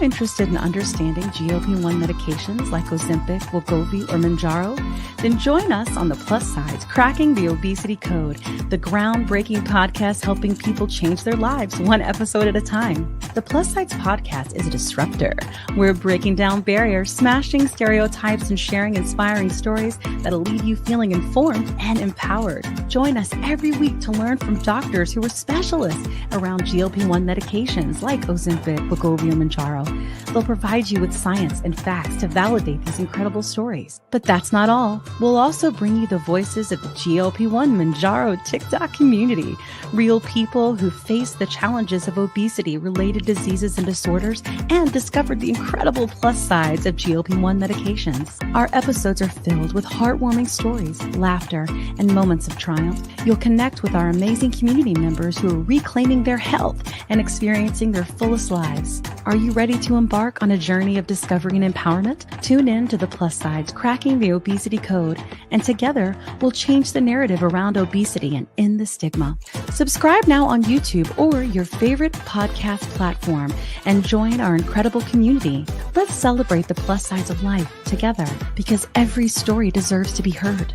interested in understanding GLP-1 medications like Ozempic, Wegovy, or Mounjaro? Then join us on The Plus Sides, Cracking the Obesity Code, the groundbreaking podcast helping people change their lives one episode at a time. The Plus Sides podcast is a disruptor. We're breaking down barriers, smashing stereotypes, and sharing inspiring stories that'll leave you feeling informed and empowered. Join us every week to learn from doctors who are specialists around GLP-1 medications like Ozempic, Wegovy, or Mounjaro. They'll provide you with science and facts to validate these incredible stories. But that's not all. We'll also bring you the voices of the GLP-1 Mounjaro TikTok community, real people who face the challenges of obesity-related diseases and disorders and discovered the incredible plus sides of GLP-1 medications. Our episodes are filled with heartwarming stories, laughter, and moments of triumph. You'll connect with our amazing community members who are reclaiming their health and experiencing their fullest lives. Are you ready to embark on a journey of discovery and empowerment? Tune in to The Plus Sides, Cracking the Obesity Code, and together we'll change the narrative around obesity and end the stigma. Subscribe now on YouTube or your favorite podcast platform and join our incredible community. Let's celebrate the plus sides of life together, because every story deserves to be heard.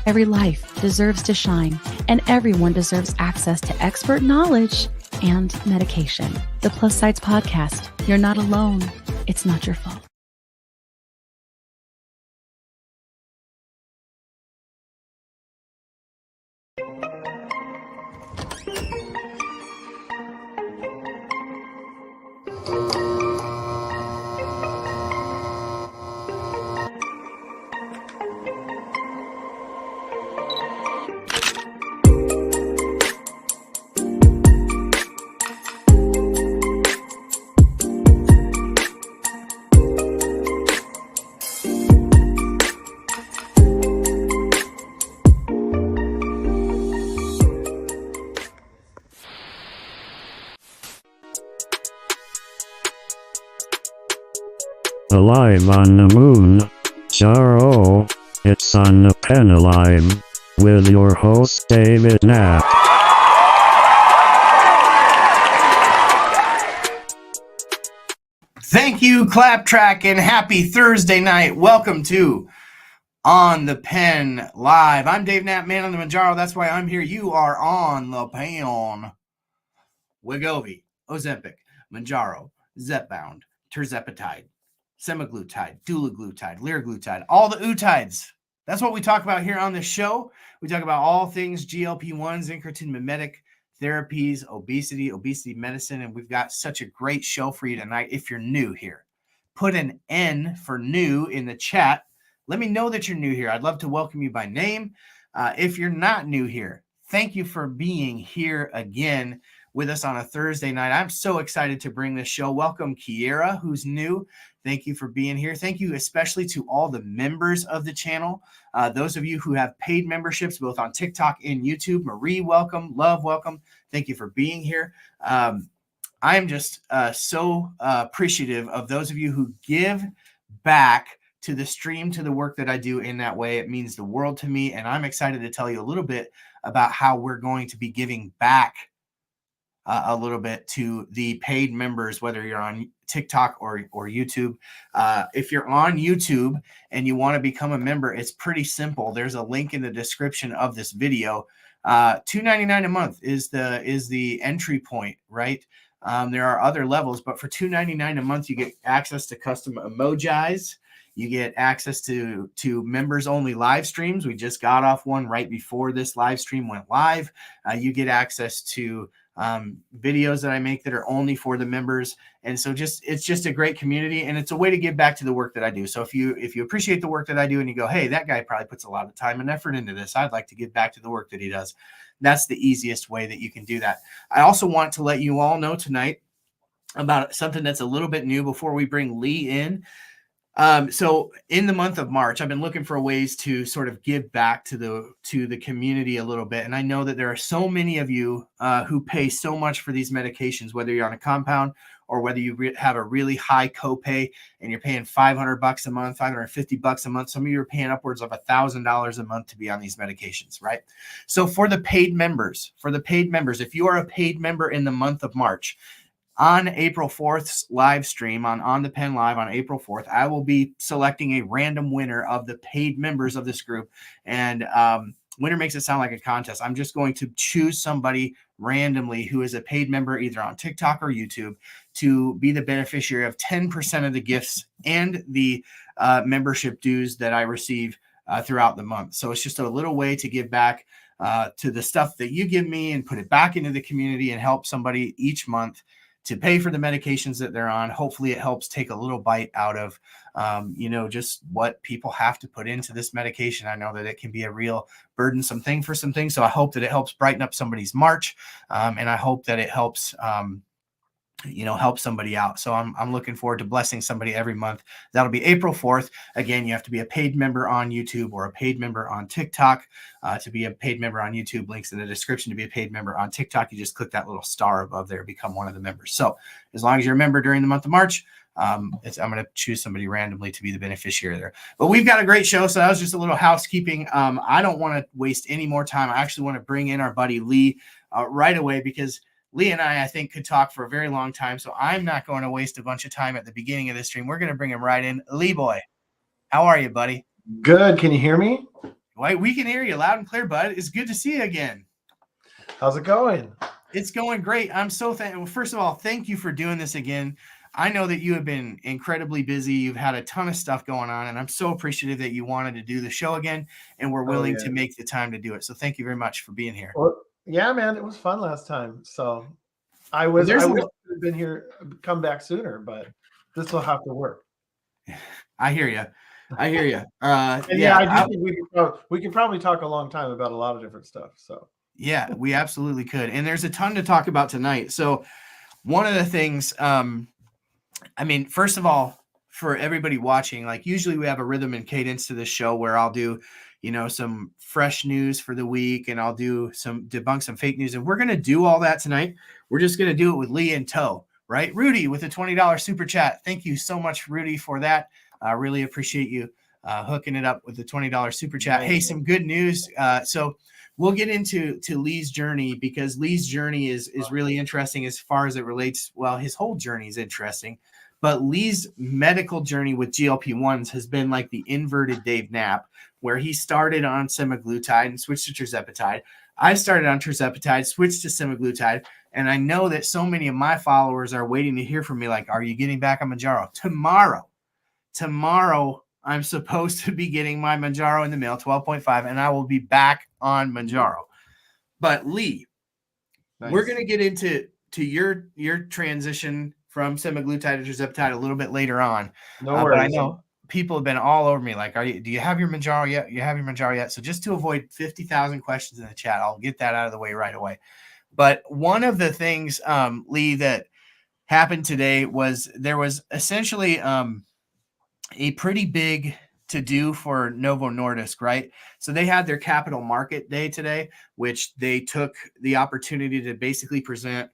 Every life deserves to shine, and everyone deserves access to expert knowledge and medication. The Plus Sides Podcast. You're not alone. It's not your fault. Alive on the Mounjaro, it's on the Pen Alive, with your host David Knapp. Thank you, Claptrack, and happy Thursday night. Welcome to On the Pen Live. I'm Dave Knapp, man on the Mounjaro. That's why I'm here. You are on the pen. Wegovy, Ozempic, Mounjaro, Zepbound, Tirzepatide, semaglutide, dulaglutide, liraglutide, all the utides. That's what we talk about here on the show. We talk about all things GLP-1s, incretin mimetic therapies, obesity medicine, and we've got such a great show for you tonight. If you're new here, put an N for new in the chat. Let me know that you're new here. I'd love to welcome you by name. If you're not new here, thank you for being here again with us on a Thursday night. I'm so excited to bring this show. Welcome, Kiera, who's new. Thank you for being here. Thank you especially to all the members of the channel. Those of you who have paid memberships, both on TikTok and YouTube. Marie, welcome. Love, welcome. Thank you for being here. I am just so appreciative of those of you who give back to the stream, to the work that I do in that way. It means the world to me, and I'm excited to tell you a little bit about how we're going to be giving back a little bit to the paid members, whether you're on TikTok or YouTube. If you're on YouTube and you want to become a member, it's pretty simple. There's a link in the description of this video. $2.99 a month is the entry point, right? There are other levels, but for $2.99 a month, you get access to custom emojis. You get access to members only live streams. We just got off one right before this live stream went live. You get access to videos that I make that are only for the members. And so it's just a great community, and it's a way to give back to the work that I do. So if you appreciate the work that I do and you go, hey, that guy probably puts a lot of time and effort into this, I'd like to give back to the work that he does. That's the easiest way that you can do that. I also want to let you all know tonight about something that's a little bit new before we bring Lee in. So in the month of March, I've been looking for ways to sort of give back to the community a little bit. And I know that there are so many of you who pay so much for these medications, whether you're on a compound or whether you have a really high copay and you're paying $500 a month, $550 a month. Some of you are paying upwards of $1,000 a month to be on these medications, right? So for the paid members, if you are a paid member in the month of March, on April 4th's live stream on the Pen Live on April 4th, I will be selecting a random winner of the paid members of this group. And winner makes it sound like a contest. I'm just going to choose somebody randomly who is a paid member either on TikTok or YouTube to be the beneficiary of 10% of the gifts and the membership dues that I receive throughout the month. So it's just a little way to give back to the stuff that you give me and put it back into the community and help somebody each month to pay for the medications that they're on. Hopefully it helps take a little bite out of, just what people have to put into this medication. I know that it can be a real burdensome thing for some things. So I hope that it helps brighten up somebody's March. And I hope that it helps, help somebody out. So I'm looking forward to blessing somebody every month. That'll be April 4th. Again, you have to be a paid member on YouTube or a paid member on TikTok. To be a paid member on YouTube, links in the description. To be a paid member on TikTok, you just click that little star above there, become one of the members. So as long as you're a member during the month of March, I'm going to choose somebody randomly to be the beneficiary there. But we've got a great show. So that was just a little housekeeping. I don't want to waste any more time. I actually want to bring in our buddy Lee right away, because Lee and I think, could talk for a very long time. So I'm not going to waste a bunch of time at the beginning of this stream. We're going to bring him right in. Lee boy, how are you, buddy? Good. Can you hear me? Wait, we can hear you loud and clear, bud. It's good to see you again. How's it going? It's going great. I'm so thankful. First of all, thank you for doing this again. I know that you have been incredibly busy. You've had a ton of stuff going on, and I'm so appreciative that you wanted to do the show again, and we're willing to make the time to do it. So thank you very much for being here. Well, yeah, man, it was fun last time. So I wish I would have been here, come back sooner, but this will have to work. I hear you. I do think we can probably talk a long time about a lot of different stuff. So yeah, we absolutely could. And there's a ton to talk about tonight. So one of the things, first of all, for everybody watching, like usually we have a rhythm and cadence to this show where I'll do, some fresh news for the week, and I'll debunk some fake news. And we're going to do all that tonight. We're just going to do it with Lee in tow, right? Rudy with a $20 super chat. Thank you so much, Rudy, for that. I really appreciate you hooking it up with the $20 super chat. Hey, some good news. So we'll get into Lee's journey, because Lee's journey is really interesting as far as it relates. Well, his whole journey is interesting, but Lee's medical journey with GLP-1s has been like the inverted Dave Knapp, where he started on semaglutide and switched to tirzepatide. I started on tirzepatide, switched to semaglutide, and I know that so many of my followers are waiting to hear from me, like, are you getting back on Mounjaro? Tomorrow, I'm supposed to be getting my Mounjaro in the mail, 12.5, and I will be back on Mounjaro. But Lee, nice. We're going to get into your transition from semaglutide to tirzepatide a little bit later on. No worries. But I know people have been all over me, like, do you have your Mounjaro yet? You have your Mounjaro yet? So just to avoid 50,000 questions in the chat, I'll get that out of the way right away. But one of the things, Lee, that happened today was there was essentially a pretty big to do for Novo Nordisk, right? So they had their capital market day today, which they took the opportunity to basically present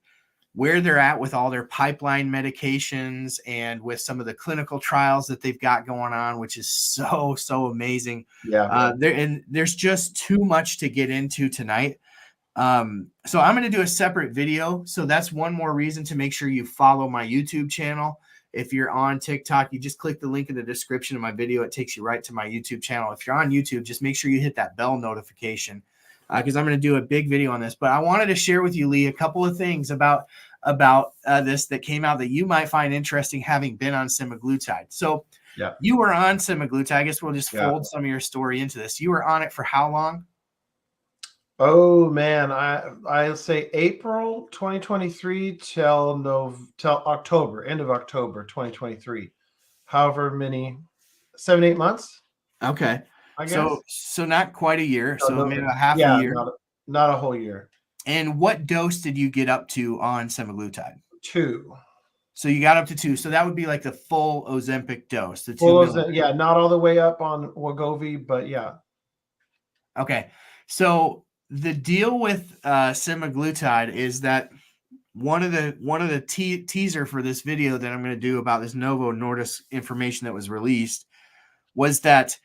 where they're at with all their pipeline medications and with some of the clinical trials that they've got going on, which is so amazing. Yeah. There's just too much to get into tonight. So I'm going to do a separate video. So that's one more reason to make sure you follow my YouTube channel. If you're on TikTok, you just click the link in the description of my video. It takes you right to my YouTube channel. If you're on YouTube, just make sure you hit that bell notification, because I'm going to do a big video on this. But I wanted to share with you, Lee, a couple of things about this that came out that you might find interesting, having been on semaglutide. So yeah, you were on semaglutide. I guess we'll just fold some of your story into this. You were on it for how long? Oh man, I'll say April 2023 till October, end of October 2023. However many, 7-8 months. Okay, I guess. So not quite a year. So maybe a half a year. Not a whole year. And what dose did you get up to on semaglutide? 2. So you got up to 2. So that would be like the full Ozempic dose. The 2 yeah, not all the way up on Wegovy, but yeah. Okay, so the deal with semaglutide is that one of the teaser for this video that I'm going to do about this Novo Nordisk information that was released was that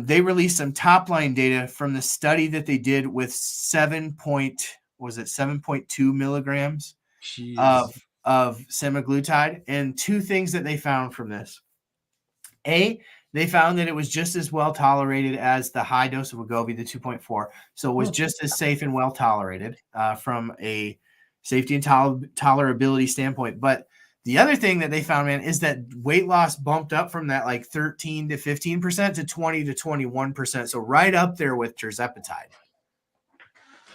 they released some top line data from the study that they did with 7.2 milligrams of of semaglutide, and two things that they found from this. They found that it was just as well tolerated as the high dose of Wegovy, the 2.4. So it was just as safe and well tolerated from a safety and tolerability standpoint. But the other thing that they found, man, is that weight loss bumped up from that like 13 to 15% to 20 to 21%. So right up there with tirzepatide.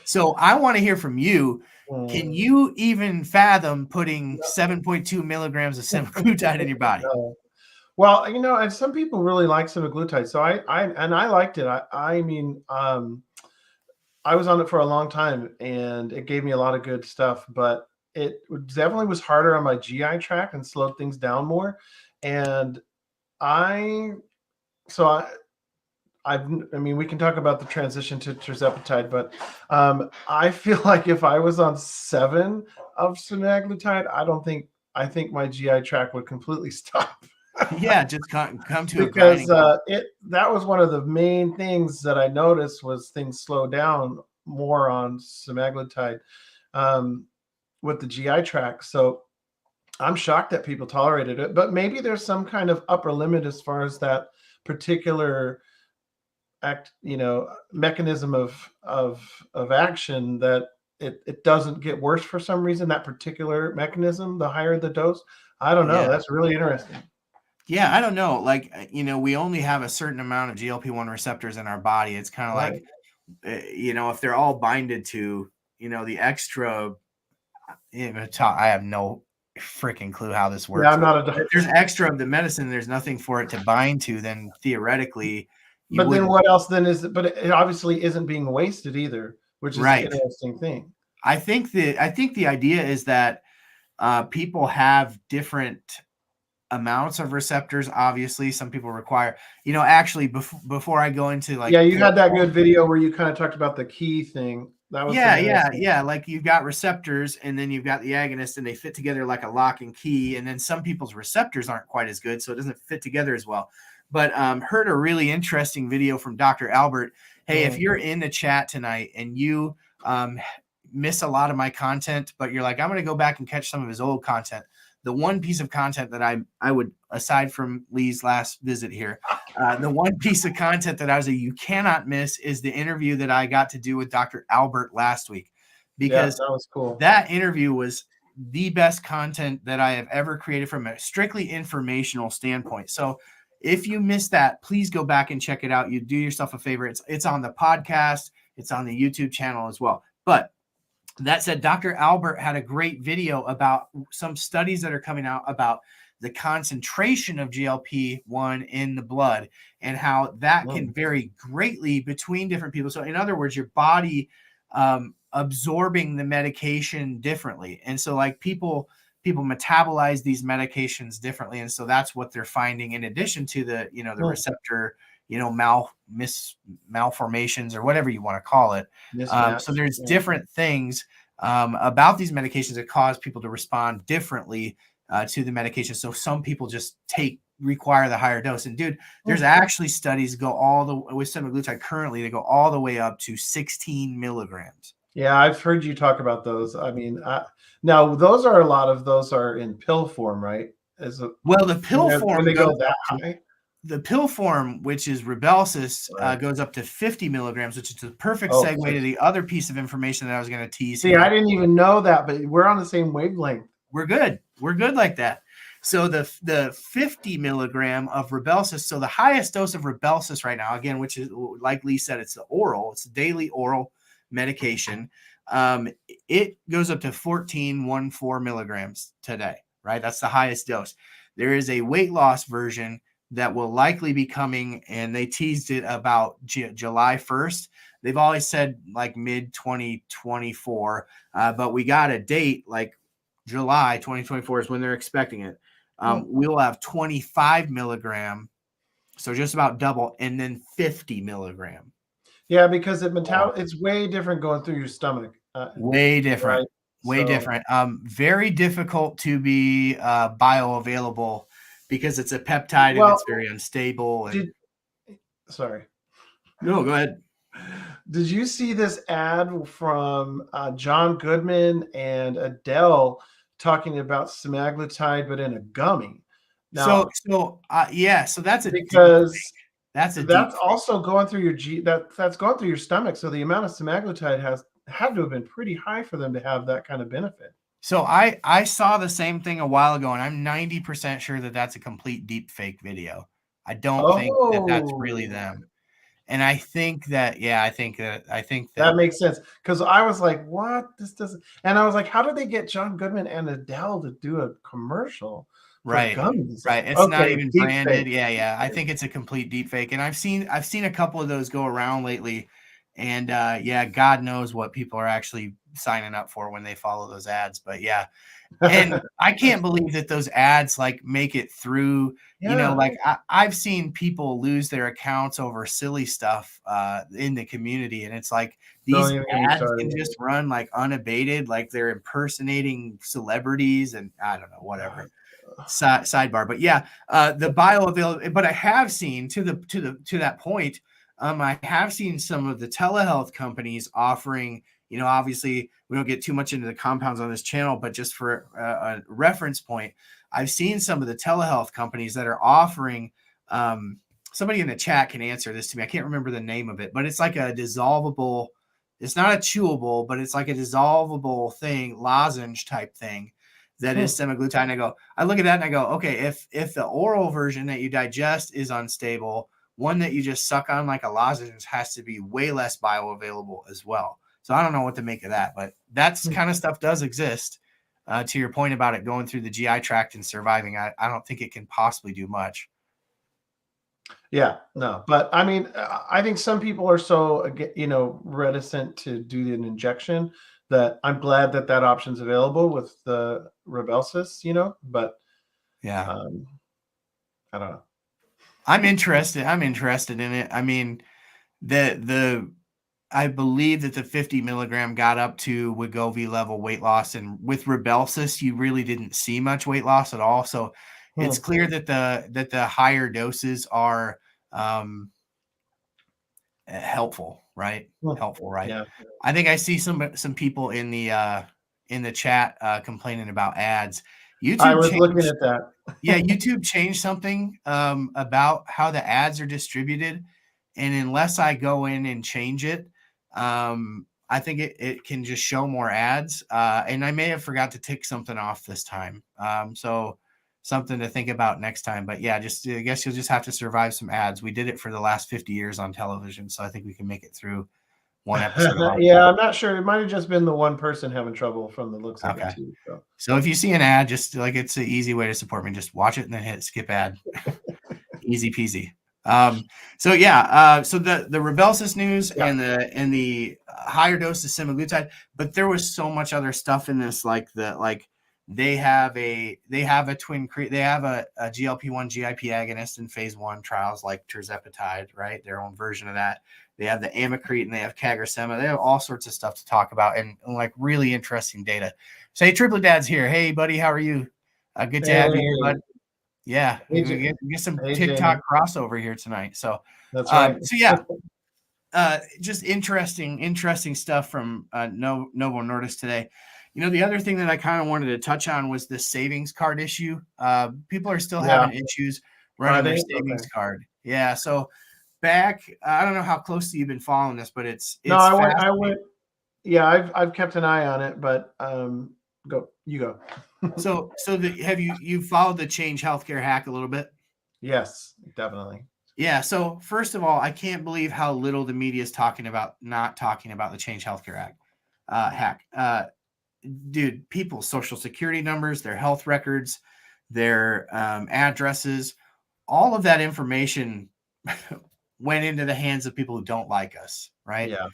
So I want to hear from you. Can you even fathom putting 7.2 milligrams of semaglutide in your body? Well, and some people really like semaglutide. So I liked it. I mean, I was on it for a long time and it gave me a lot of good stuff, but it definitely was harder on my GI tract and slowed things down more. And I mean, we can talk about the transition to tirzepatide, but I feel like if I was on 7 of semaglutide, I think my GI tract would completely stop. Yeah, just come to because that was one of the main things that I noticed was things slow down more on semaglutide with the GI tract. So I'm shocked that people tolerated it, but maybe there's some kind of upper limit as far as that particular mechanism of action, that it doesn't get worse for some reason, that particular mechanism, the higher the dose. I don't know. Yeah. That's really interesting. Yeah, I don't know. Like, we only have a certain amount of GLP-1 receptors in our body. It's kind of like, if they're all binded to, the extra, I have no freaking clue how this works. Yeah, I'm not a doctor. If there's extra of the medicine, there's nothing for it to bind to, then theoretically. But then what else then is, but it obviously isn't being wasted either, which is an interesting thing. I think the idea is that people have different amounts of receptors. Obviously, some people require, actually before I go into like, you had that good video where you kind of talked about the key thing. That was yeah. Like you've got receptors and then you've got the agonist and they fit together like a lock and key. And then some people's receptors aren't quite as good, so it doesn't fit together as well. But heard a really interesting video from Dr. Albert. Hey, if you're in the chat tonight and you miss a lot of my content, but you're like, I'm going to go back and catch some of his old content. The one piece of content that I would, aside from Lee's last visit here, the one piece of content that I was you cannot miss is the interview that I got to do with Dr. Albert last week, because that was cool. That interview was the best content that I have ever created from a strictly informational standpoint. So if you missed that, please go back and check it out. You do yourself a favor. It's on the podcast. It's on the YouTube channel as well. But that said, Dr. Albert had a great video about some studies that are coming out about the concentration of GLP-1 in the blood and how that can vary greatly between different people. So in other words, your body absorbing the medication differently. And so like people metabolize these medications differently. And so that's what they're finding in addition to the, the receptor, malformations or whatever you want to call it. So there's different things about these medications that cause people to respond differently to the medication. So some people just require the higher dose. And dude, there's actually studies go with semaglutide currently, they go all the way up to 16 milligrams. Yeah, I've heard you talk about those. I mean, now those are a lot of those are in pill form, right? The pill form, they go that high. The pill form, which is Rybelsus, goes up to 50 milligrams, which is the perfect segue to the other piece of information that I was going to tease. See, I didn't even know that, but we're on the same wavelength. We're good. We're good like that. So the 50 milligram of Rybelsus, so the highest dose of Rybelsus right now, again, which is like Lee said, it's the daily oral medication. It goes up to 14.14 milligrams today, right? That's the highest dose. There is a weight loss version that will likely be coming, and they teased it about July 1st. They've always said like mid 2024, but we got a date like July 2024 is when they're expecting it. We'll have 25 milligram, so just about double, and then 50 milligram. Yeah, because it's way different going through your stomach. Way different. Right? Way different. Very difficult to be bioavailable because it's a peptide and it's very unstable. Sorry. No, go ahead. Did you see this ad from John Goodman and Adele talking about semaglutide, but in a gummy. Now, Yeah, so that's a deep because fake. That's a deep that's fake. also going through your that's going through your stomach. So the amount of semaglutide had to have been pretty high for them to have that kind of benefit. So I saw the same thing a while ago, and I'm 90% sure that that's a complete deep fake video. I don't think that that's really Oh, them. And I think that, yeah, I think that makes sense. Because I was like, what? This doesn't. And I was like, how did they get John Goodman and Adele to do a commercial for right, gummies? right. It's not Okay, even deep branded. fake. Yeah. I think it's a complete deep fake. And I've seen a couple of those go around lately. And yeah, God knows what people are actually signing up for when they follow those ads. But yeah. And I can't believe that those ads like make it through, Yeah, like I've seen people lose their accounts over silly stuff in the community. And it's like don't these even get me ads started. can just run like unabated, like they're impersonating celebrities and I don't know, whatever. Sidebar. But yeah, the bioavailable, but I have seen to that point, I have seen some of the telehealth companies offering, obviously we don't get too much into the compounds on this channel, but just for a reference point, I've seen some of the telehealth companies that are offering, somebody in the chat can answer this to me. I can't remember the name of it, but it's like a dissolvable, it's not a chewable, but it's like a dissolvable thing, lozenge type thing that is semaglutide. And I look at that and I go, okay, if the oral version that you digest is unstable, one that you just suck on like a lozenge has to be way less bioavailable as well. So I don't know what to make of that, but that's kind of stuff does exist. To your point about it going through the GI tract and surviving, I don't think it can possibly do much. Yeah, no, but I mean, I think some people are so reticent to do an injection that I'm glad that option's available with the Rybelsus, but Yeah, I don't know. I'm interested in it. I mean, I believe that the 50 milligram got up to Wegovy level weight loss, and with Rybelsus, you really didn't see much weight loss at all. So it's clear that the higher doses are helpful, right? Helpful, right? Yeah, I think I see some people in the chat complaining about ads. I YouTube was looking changed, at that. yeah, YouTube changed something about how the ads are distributed, and unless I go in and change it, I think it can just show more ads. And I may have forgot to tick something off this time. So something to think about next time. But yeah, just I guess you'll just have to survive some ads. We did it for the last 50 years on television, so I think we can make it through one episode. Yeah, I'm not sure. It might have just been the one person having trouble from the looks of it Okay. too. So if you see an ad, just like it's an easy way to support me. Just watch it and then hit skip ad. Easy peasy. So yeah, so the Rybelsus news and the higher dose of semaglutide, but there was so much other stuff in this, like they have a twin they have a GLP-1 GIP agonist in phase 1 trials like tirzepatide, right? Their own version of that. They have the amycretin and they have CagriSema. They have all sorts of stuff to talk about and like really interesting data. Say Triplet Dad's here. Hey buddy, how are you? Good to have you here, bud. Yeah, we get some TikTok crossover here tonight. So that's right. So yeah, just interesting stuff from Novo Nordisk today. The other thing that I kind of wanted to touch on was the savings card issue. People are still having issues running their savings card. Yeah, so back, I don't know how closely you've been following this, but it's no, I went. Yeah, I've kept an eye on it, but you go. So have you followed the Change Healthcare hack a little bit? Yes, definitely. Yeah. So first of all, I can't believe how little the media is not talking about the Change Healthcare hack. Dude, people's social security numbers, their health records, their addresses, all of that information went into the hands of people who don't like us, right? Yeah.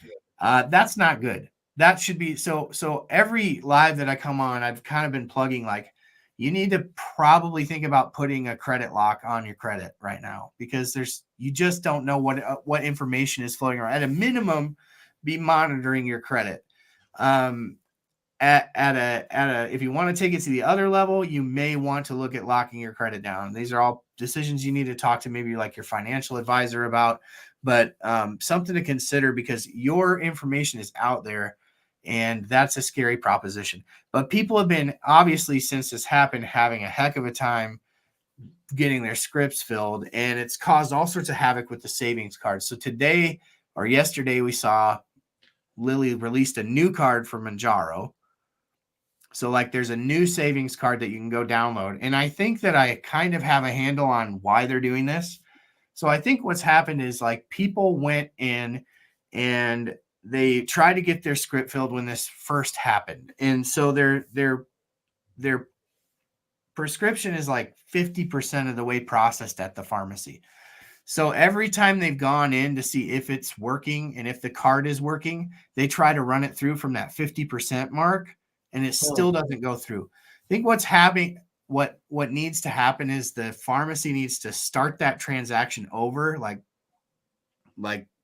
That's not good. That should be so every live that I come on, I've kind of been plugging like you need to probably think about putting a credit lock on your credit right now because you just don't know what information is floating around. At a minimum, be monitoring your credit. If you want to take it to the other level, you may want to look at locking your credit down. These are all decisions you need to talk to maybe like your financial advisor about, but something to consider because your information is out there And that's a scary proposition. But people have been, obviously, since this happened, having a heck of a time getting their scripts filled, and it's caused all sorts of havoc with the savings cards. So today or yesterday, we saw Lilly released a new card for Mounjaro. So like there's a new savings card that you can go download. And I think that I kind of have a handle on why they're doing this. So I think what's happened is like people went in and they tried to get their script filled when this first happened. And so their prescription is like 50% of the way processed at the pharmacy. So every time they've gone in to see if it's working and if the card is working, they try to run it through from that 50% mark, and it still doesn't go through. I think what's happening, what needs to happen is the pharmacy needs to start that transaction over, like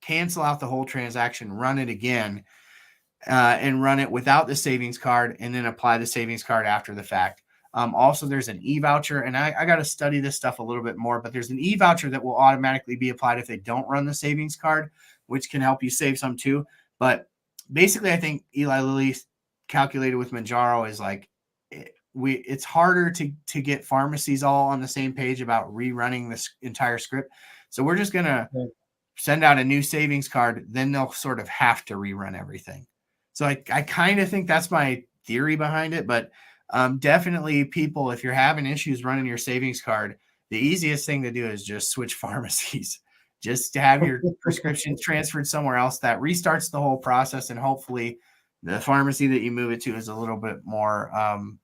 cancel out the whole transaction, run it again, and run it without the savings card, and then apply the savings card after the fact. Also, there's an e-voucher, and I got to study this stuff a little bit more, but there's an e-voucher that will automatically be applied if they don't run the savings card, which can help you save some too. But basically, I think Eli Lilly calculated with Mounjaro is like, it's harder to get pharmacies all on the same page about rerunning this entire script. So we're just going to send out a new savings card, then they'll sort of have to rerun everything. So I kind of think that's my theory behind it, but definitely people, if you're having issues running your savings card, the easiest thing to do is just switch pharmacies. Just to have your prescriptions transferred somewhere else. That restarts the whole process, and hopefully the pharmacy that you move it to is a little bit more, on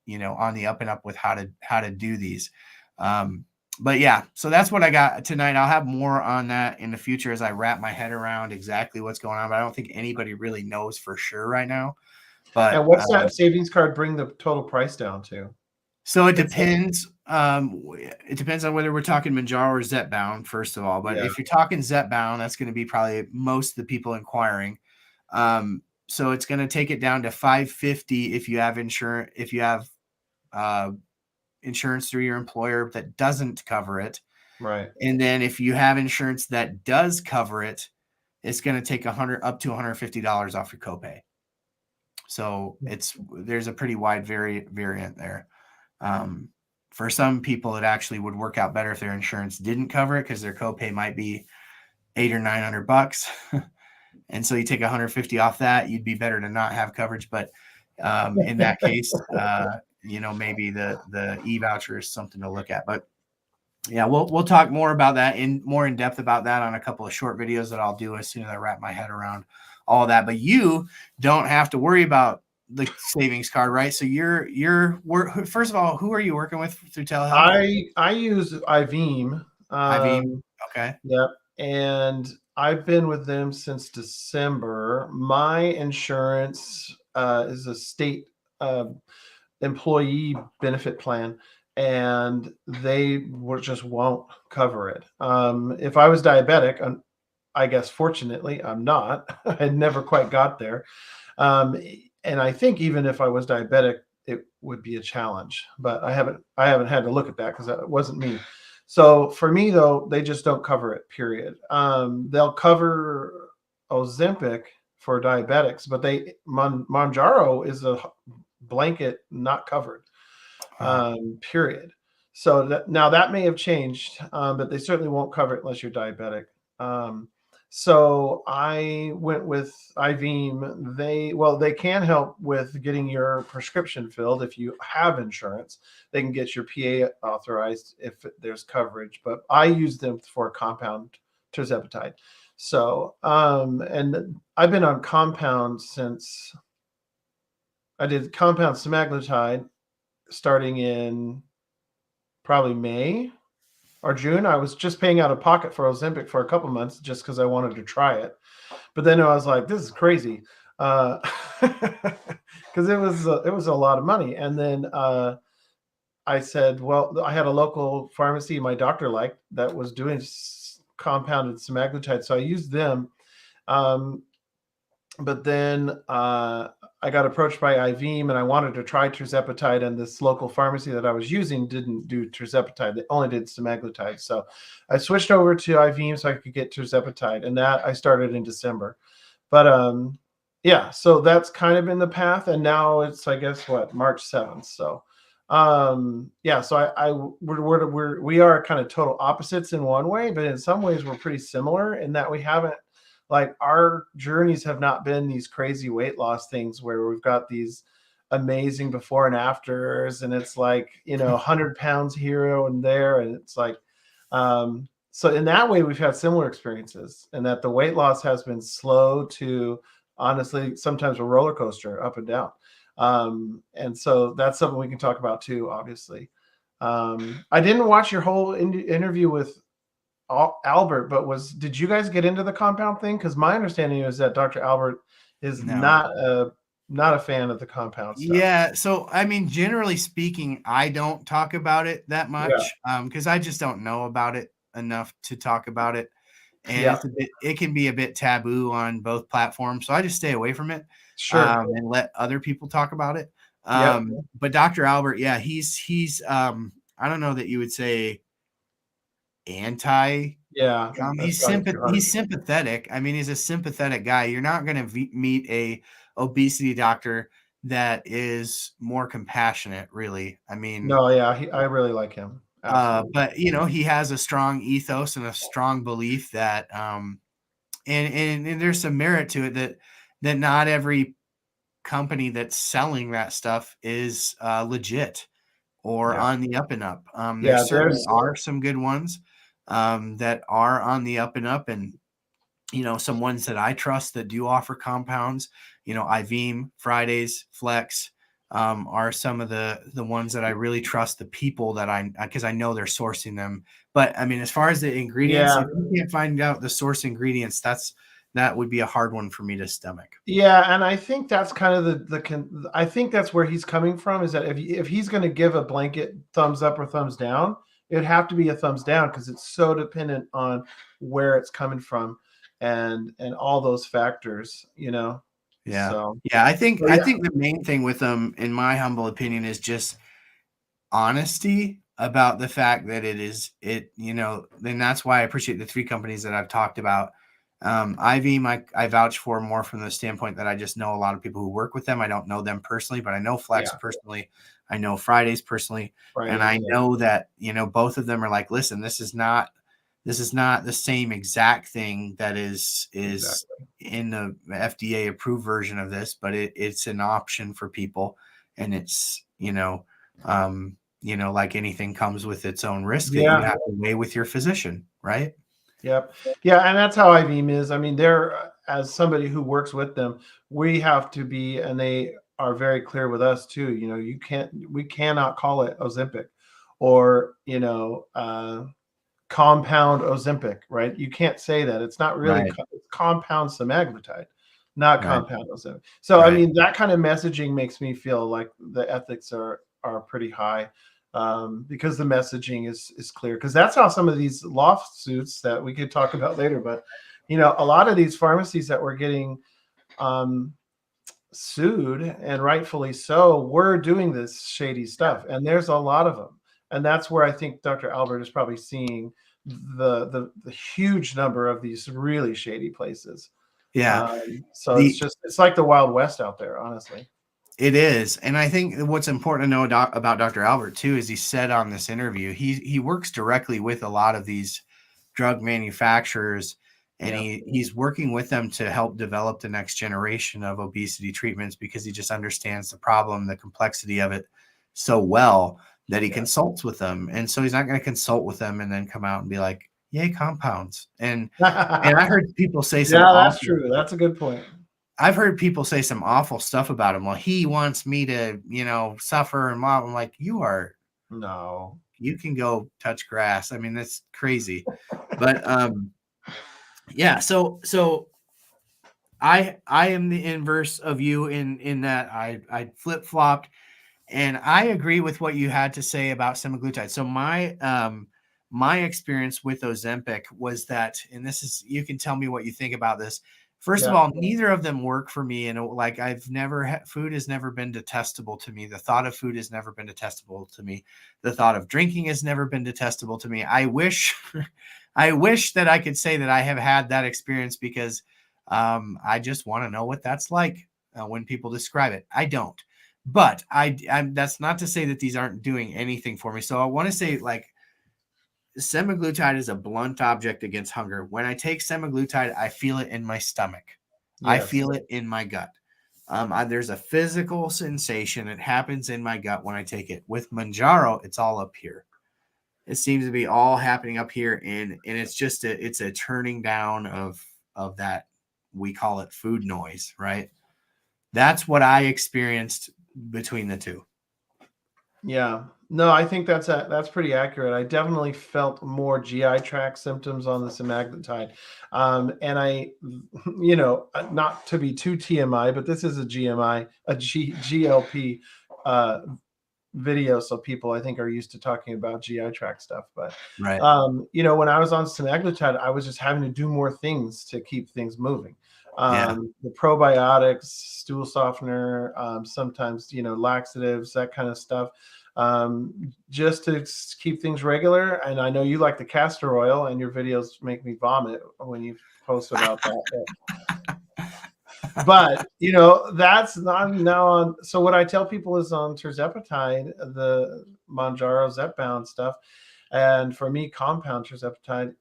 the up and up with how to do these. But yeah, so that's what I got tonight. I'll have more on that in the future as I wrap my head around exactly what's going on. But I don't think anybody really knows for sure right now. But and what's that savings card bring the total price down to? So it depends. It depends on whether we're talking Mounjaro or Zepbound, first of all. But if you're talking Zepbound, that's going to be probably most of the people inquiring. So it's going to take it down to $550 if you have insurance. If you have insurance through your employer that doesn't cover it, right? And then if you have insurance that does cover it, it's going to take up to $150 off your copay. So there's a pretty wide variant there. For some people, it actually would work out better if their insurance didn't cover it, because their copay might be $800 or $900. And so you take $150 off that, you'd be better to not have coverage. But in that case, maybe the e-voucher is something to look at. But yeah, we'll talk more about that more in depth about that on a couple of short videos that I'll do as soon as I wrap my head around all of that. But you don't have to worry about the savings card, right? So you're first of all, who are you working with through telehealth? I use IVEEM. Okay. Yep. And I've been with them since December. My insurance is a state employee benefit plan, and they just won't cover it. If I was diabetic, I guess fortunately I'm not. I never quite got there. And I think even if I was diabetic, it would be a challenge. But I haven't had to look at that because that wasn't me. So for me, though, they just don't cover it, period. They'll cover Ozempic for diabetics, but Mounjaro is a blanket not covered, period. So now that may have changed, but they certainly won't cover it unless you're diabetic. So I went with IVEEM. They can help with getting your prescription filled if you have insurance. They can get your PA authorized if there's coverage, but I use them for compound tirzepatide. So, and I've been on compound since I did compound semaglutide starting in probably May or June. I was just paying out of pocket for Ozempic for a couple months just because I wanted to try it. But then I was like, this is crazy. Because it was a lot of money. And then I said, well, I had a local pharmacy my doctor liked that was doing compounded semaglutide. So I used them. But then I got approached by IVEEM, and I wanted to try tirzepatide, and this local pharmacy that I was using didn't do tirzepatide. They only did semaglutide. So I switched over to IVEEM so I could get tirzepatide, and that I started in December. But Yeah, so that's kind of been the path, and now it's, I guess, what, March 7th. So, yeah, so we are kind of total opposites in one way, but in some ways we're pretty similar in that we haven't, like, our journeys have not been these crazy weight loss things where we've got these amazing before and afters, and it's like, 100 pounds here and there, and it's like, so in that way we've had similar experiences, and that the weight loss has been slow to, honestly, sometimes a roller coaster up and down. And so that's something we can talk about too, obviously. I didn't watch your whole interview with Albert, but did you guys get into the compound thing? Because my understanding is that Dr. Albert is No. not a fan of the compound stuff. Yeah, so I mean, generally speaking, I don't talk about it that Yeah. much because I just don't know about it enough to talk about it, and Yeah. it can be a bit taboo on both platforms, so I just stay away from it Sure. and let other people talk about it. Yep. But Dr. Albert, yeah, he's I don't know that you would say anti. Yeah. That's probably too hard. He's sympathetic. I mean, he's a sympathetic guy. You're not going to meet a obesity doctor that is more compassionate, really. I mean, No, yeah, I really like him. Absolutely. but he has a strong ethos and a strong belief that, and there's some merit to it that not every company that's selling that stuff is legit or Yeah. on the up and up. There Yeah, certainly are some good ones that are on the up and up, and some ones that I trust that do offer compounds. Ivim, Fridays, Flex are some of the ones that I really trust. The people that because I know they're sourcing them. But I mean, as far as the ingredients, Yeah. if you can't find out the source ingredients, that would be a hard one for me to stomach. Yeah, and I think that's kind of I think that's where he's coming from, is that if he's going to give a blanket thumbs up or thumbs down, it'd have to be a thumbs down because it's so dependent on where it's coming from and all those factors. Yeah. So Yeah, I think yeah. the main thing with them, in my humble opinion, is just honesty about the fact that then that's why I appreciate the three companies that I've talked about. IV, I vouch for more from the standpoint that I just know a lot of people who work with them. I don't know them personally, but I know Flex personally. I know Fridays personally. And I know that, both of them are like, listen, this is not the same exact thing that is Exactly. in the FDA approved version of this, but it's an option for people. And it's, like anything comes with its own risk that you have to weigh with your physician, right? Yep. Yeah, and that's how IVM is. I mean, they're, as somebody who works with them, we have to be, and they are very clear with us too. We cannot call it Ozempic or, compound Ozempic, right? You can't say that. It's not really it's compound semaglutide, not compound Ozempic. So, I mean, that kind of messaging makes me feel like the ethics are pretty high. Because the messaging is clear, because that's how some of these lawsuits that we could talk about later, but a lot of these pharmacies that were getting sued, and rightfully so, were doing this shady stuff, and there's a lot of them, and that's where I think Dr. Albert is probably seeing the huge number of these really shady places. So it's like the Wild West out there, honestly. It is. And I think what's important to know about Dr. Albert too, is he said on this interview, he works directly with a lot of these drug manufacturers, and he's working with them to help develop the next generation of obesity treatments, because he just understands the problem, the complexity of it so well that he consults with them. And so he's not going to consult with them and then come out and be like, yay, compounds. And I heard people say something. Yeah, that's true. That's a good point. I've heard people say some awful stuff about him. Well, he wants me to, suffer and I'm like, you can go touch grass. I mean, that's crazy. But yeah, so I am the inverse of you in that I flip-flopped, and I agree with what you had to say about semaglutide. So my experience with Ozempic was that, and this is, you can tell me what you think about this. First of all, neither of them work for me. And like, food has never been detestable to me. The thought of food has never been detestable to me. The thought of drinking has never been detestable to me. I wish that I could say that I have had that experience, because I just want to know what that's like when people describe it. I don't, but that's not to say that these aren't doing anything for me. So I want to say, like, semaglutide is a blunt object against hunger. When I take semaglutide, I feel it in my stomach. I Yes. feel it in my gut. There's a physical sensation that happens in my gut when I take it. With Mounjaro, it's all up here. It seems to be all happening up here, and it's just it's a turning down of that, we call it food noise, right? That's what I experienced between the two. Yeah. No, I think that's pretty accurate. I definitely felt more GI tract symptoms on the semaglutide. And I, not to be too TMI, but this is a GLP video, so people, I think, are used to talking about GI tract stuff. But Right. when I was on semaglutide, I was just having to do more things to keep things moving. The probiotics, stool softener, sometimes laxatives, that kind of stuff, just to keep things regular. And I know you like the castor oil, and your videos make me vomit when you post about that. But that's not now on. So what I tell people is on tirzepatide, the Mounjaro Zepbound stuff, and for me, compound tirzepatide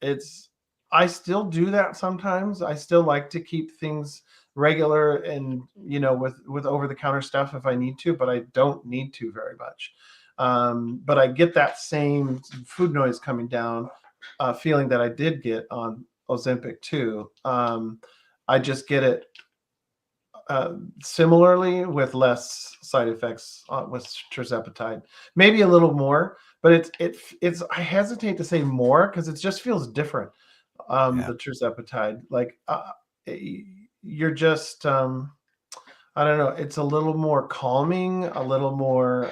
it's. I still do that sometimes. I still like to keep things regular and with over the counter stuff if I need to, but I don't need to very much. But I get that same food noise coming down, feeling that I did get on Ozempic too. I just get it similarly with less side effects with tirzepatide, maybe a little more, but it's I hesitate to say more because it just feels different. The tirzepatide, like you're just I don't know, it's a little more calming, a little more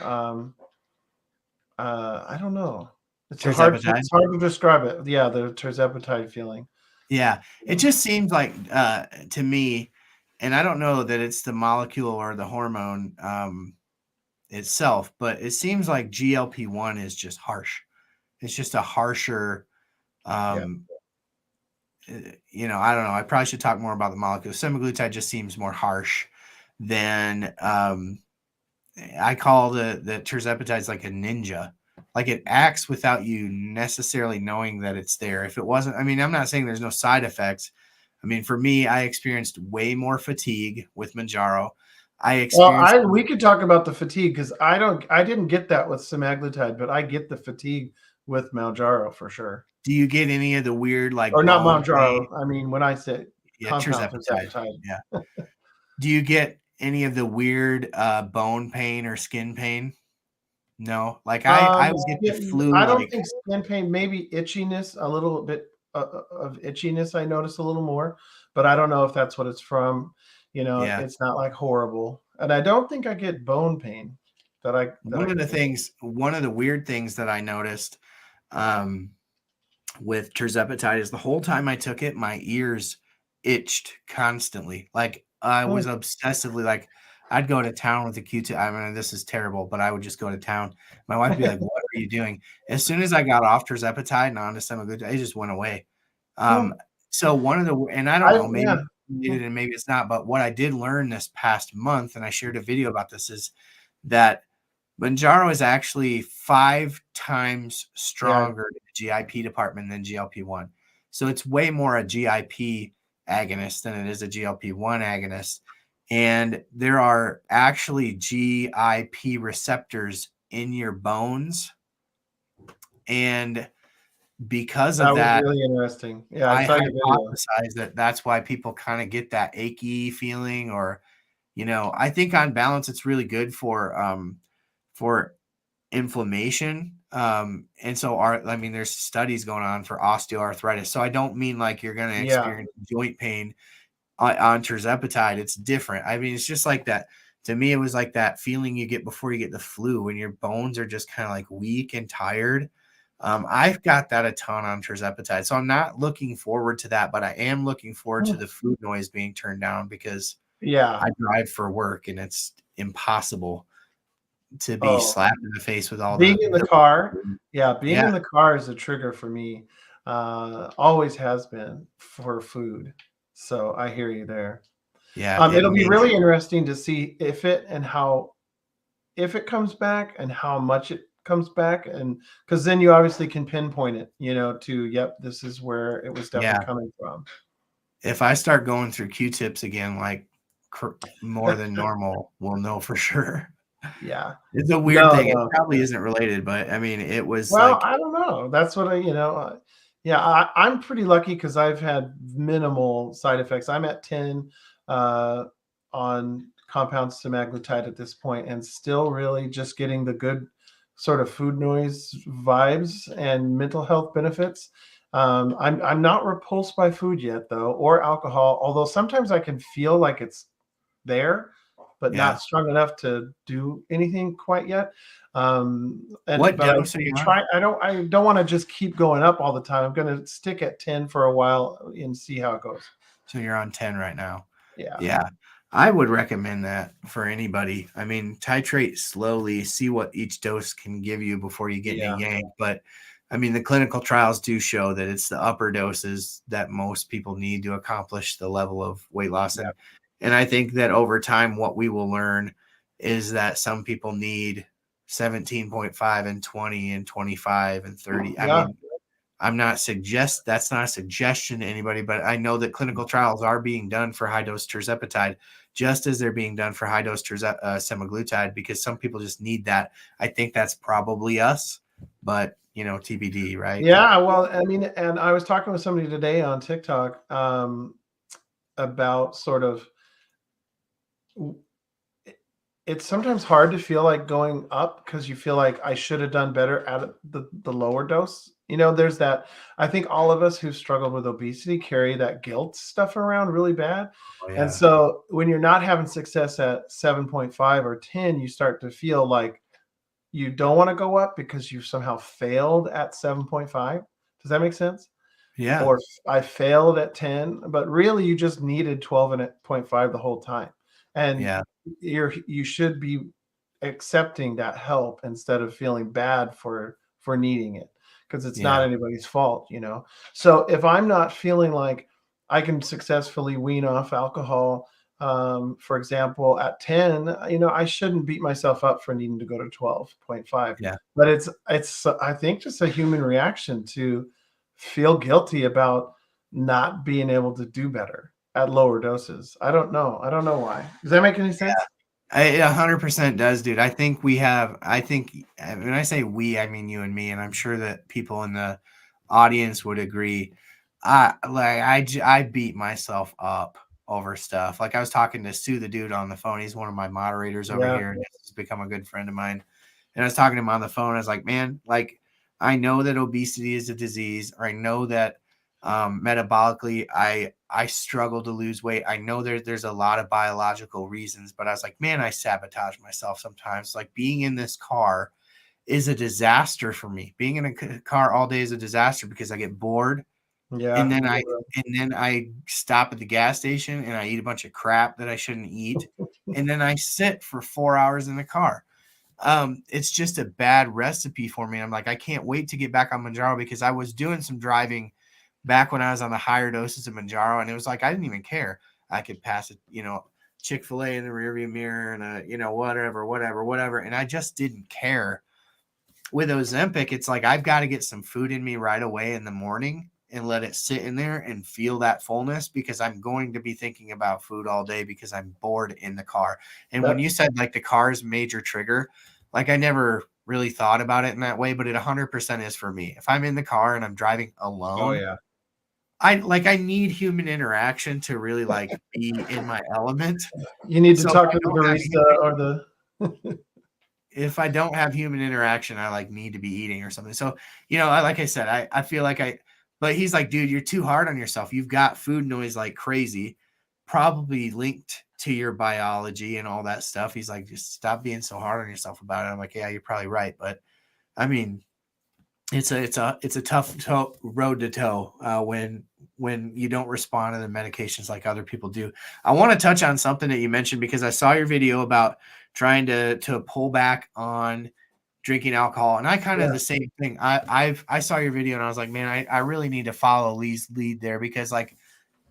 I don't know. It's hard to describe it. Yeah, the tirzepatide feeling. Yeah, it just seems like to me, and I don't know that it's the molecule or the hormone itself, but it seems like GLP-1 is just harsh. It's just a harsher, I don't know. I probably should talk more about the molecule. Semaglutide just seems more harsh than I call the tirzepatide like a ninja. Like, it acts without you necessarily knowing that it's there. If it wasn't, I mean, I'm not saying there's no side effects. I mean, for me, I experienced way more fatigue with Mounjaro. We could talk about the fatigue because I didn't get that with semaglutide, but I get the fatigue with Mounjaro for sure. Do you get any of the weird, like, or not Mounjaro? I mean, when I say tirzepatide. Yeah. Do you get any of the weird bone pain or skin pain? No, like I would get the flu. I don't think skin pain, maybe itchiness, a little bit of itchiness. I notice a little more, but I don't know if that's what it's from. It's not like horrible, and I don't think I get bone pain. One of the weird things that I noticed with tirzepatide is the whole time I took it, my ears itched constantly. Like, I was obsessively, like, I'd go to town with a Q-tip. I mean, this is terrible, but I would just go to town. My wife would be like, "What are you doing?" As soon as I got off tirzepatide and onto semaglutide, it just went away. So and I don't know, maybe it's not, but what I did learn this past month, and I shared a video about this, is that Mounjaro is actually 5 times stronger in the GIP department than GLP-1. So it's way more a GIP agonist than it is a GLP-1 agonist. And there are actually GIP receptors in your bones. And because of that, was really interesting. Yeah, I hypothesize that that's why people kind of get that achy feeling, or, I think on balance, it's really good for inflammation. And so there's studies going on for osteoarthritis. So I don't mean like you're going to experience joint pain on tirzepatide. It's different. I mean, it's just like that. To me, it was like that feeling you get before you get the flu, when your bones are just kind of like weak and tired. I've got that a ton on tirzepatide. So I'm not looking forward to that, but I am looking forward to the food noise being turned down, because I drive for work and it's impossible to be slapped in the face with all being in the car. Being in the car is a trigger for me. Always has been for food. So I hear you there. Yeah, it It'll be makes really interesting to see if it comes back and how much it comes back, and because then you obviously can pinpoint it, to yep, this is where it was yeah. definitely coming from. If I start going through Q-tips again, like more than normal, we'll know for sure. Yeah. It's a weird No, thing. It no. probably isn't related, but I mean, it was Well, like, I don't know. That's what yeah, I'm pretty lucky because I've had minimal side effects. I'm at 10 uh, on compound semaglutide at this point, and still really just getting the good sort of food noise vibes and mental health benefits. I'm not repulsed by food yet, though, or alcohol. Although sometimes I can feel like it's there, but yeah. not strong enough to do anything quite yet. What But I dose are you on? try. I don't want to just keep going up all the time. I'm going to stick at 10 for a while and see how it goes. So you're on 10 right now. Yeah. Yeah. I would recommend that for anybody. I mean, titrate slowly, see what each dose can give you before you get in Yeah. a yank. But I mean, the clinical trials do show that it's the upper doses that most people need to accomplish the level of weight loss. Yeah. And I think that over time, what we will learn is that some people need 17.5 and 20 and 25 and 30. I Yeah. mean, that's not a suggestion to anybody, but I know that clinical trials are being done for high dose tirzepatide, just as they're being done for high dose semaglutide, because some people just need that. I think that's probably us, but TBD, right? Yeah. Well, I mean, and I was talking with somebody today on TikTok about sort of it's sometimes hard to feel like going up because you feel like I should have done better at the lower dose. There's that. I think all of us who struggled with obesity carry that guilt stuff around really bad. Oh, And yeah. so when you're not having success at 7.5 or 10, you start to feel like you don't want to go up because you somehow failed at 7.5. Does that make sense? Yeah. Or I failed at 10, but really you just needed 12.5 the whole time. And Yeah. you should be accepting that help instead of feeling bad for needing it, because it's not Yeah. anybody's fault. So if I'm not feeling like I can successfully wean off alcohol, for example, at 10, I shouldn't beat myself up for needing to go to 12.5. Yeah. But it's I think just a human reaction to feel guilty about not being able to do better at lower doses. I don't know why. Does that make any sense? It 100% does, dude. I think when I say we, I mean you and me, and I'm sure that people in the audience would agree. I beat myself up over stuff. Like I was talking to Sue, the dude on the phone. He's one of my moderators over Yeah. here, and he's become a good friend of mine. And I was talking to him on the phone. I was like, man, like I know that obesity is a disease, or I know that metabolically I struggle to lose weight. I know there's a lot of biological reasons, but I was like, man, I sabotage myself sometimes. Like being in this car is a disaster for me. Being in a car all day is a disaster because I get bored, Yeah. and then I stop at the gas station and I eat a bunch of crap that I shouldn't eat, and then I sit for 4 hours in the car. It's just a bad recipe for me. I'm like, I can't wait to get back on Mounjaro, because I was doing some driving back when I was on the higher doses of Mounjaro, and it was like I didn't even care. I could pass it, Chick-fil-A in the rearview mirror and whatever, and I just didn't care. With Ozempic, it's like I've got to get some food in me right away in the morning and let it sit in there and feel that fullness, because I'm going to be thinking about food all day because I'm bored in the car. And when you said like the car's major trigger, like I never really thought about it in that way, but it 100% is for me. If I'm in the car and I'm driving alone, Oh yeah. I need human interaction to really like be in my element. You need to So talk to the barista or the if I don't have human interaction, I like need to be eating or something. So, like I said, I feel like but he's like, dude, you're too hard on yourself. You've got food noise like crazy, probably linked to your biology and all that stuff. He's like, just stop being so hard on yourself about it. I'm like, yeah, you're probably right. But I mean, it's a tough road to toe when you don't respond to the medications like other people do. I want to touch on something that you mentioned, because I saw your video about trying to pull back on drinking alcohol, and I kind of the same thing. I saw your video and I was like, man, I really need to follow Lee's lead there, because like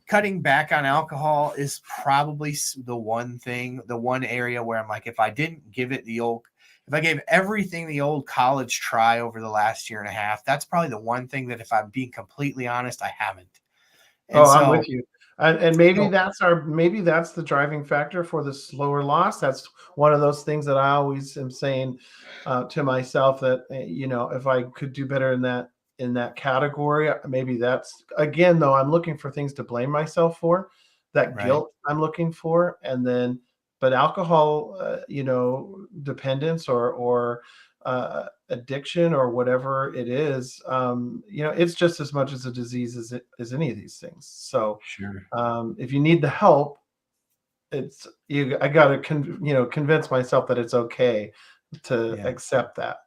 cutting back on alcohol is probably the one area where I'm like, if I didn't give it if I gave everything the old college try over the last year and a half, that's probably the one thing that, if I'm being completely honest, I haven't. And Oh, I'm so, with you. And maybe that's the driving factor for the slower loss. That's one of those things that I always am saying to myself that if I could do better in that category, maybe that's again though I'm looking for things to blame myself for, that right. guilt I'm looking for, and then but alcohol, dependence or addiction or whatever it is, it's just as much as a disease as any of these things. So Sure. if you need the help, I got to convince myself that it's okay to Yeah. accept that.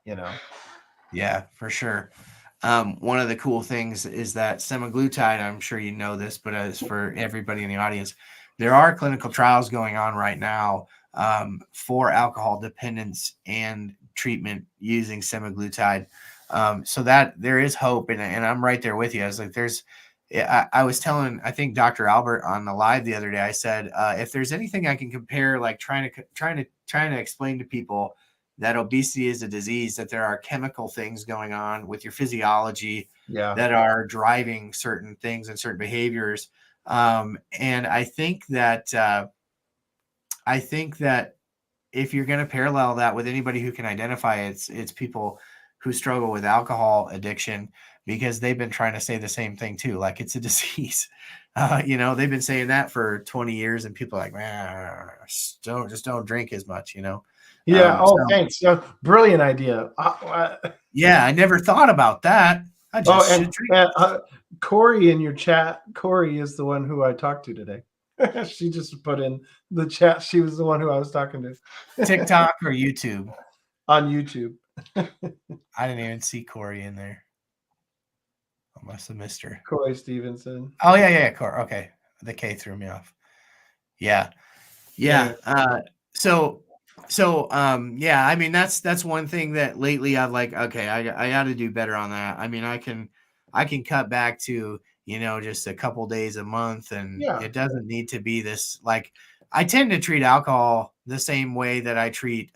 Yeah, for sure. One of the cool things is that semaglutide, I'm sure you know this, but as for everybody in the audience, there are clinical trials going on right now for alcohol dependence and treatment using semaglutide. So that there is hope, and I'm right there with you. I was like, I was telling, I think, Dr. Albert on the live the other day, I said, if there's anything I can compare, like trying to explain to people that obesity is a disease, that there are chemical things going on with your physiology Yeah. that are driving certain things and certain behaviors. And I think that if you're going to parallel that with anybody who can identify it's people who struggle with alcohol addiction, because they've been trying to say the same thing too, like it's a disease. They've been saying that for 20 years, and people are like, man, don't drink as much. Yeah. Thanks. Brilliant idea. Yeah, I never thought about that. I just should drink. Corey in your chat. Corey is the one who I talked to today. She just put in the chat. She was the one who I was talking to. TikTok or YouTube? On YouTube. I didn't even see Corey in there. I must have missed her. Corey Stevenson. Oh, yeah. Corey. Okay. The K threw me off. Yeah. Yeah. I mean, that's one thing that lately I've like, okay, I got to do better on that. I mean, I can cut back to, just a couple days a month, and it doesn't need to be this, like, I tend to treat alcohol the same way that I treat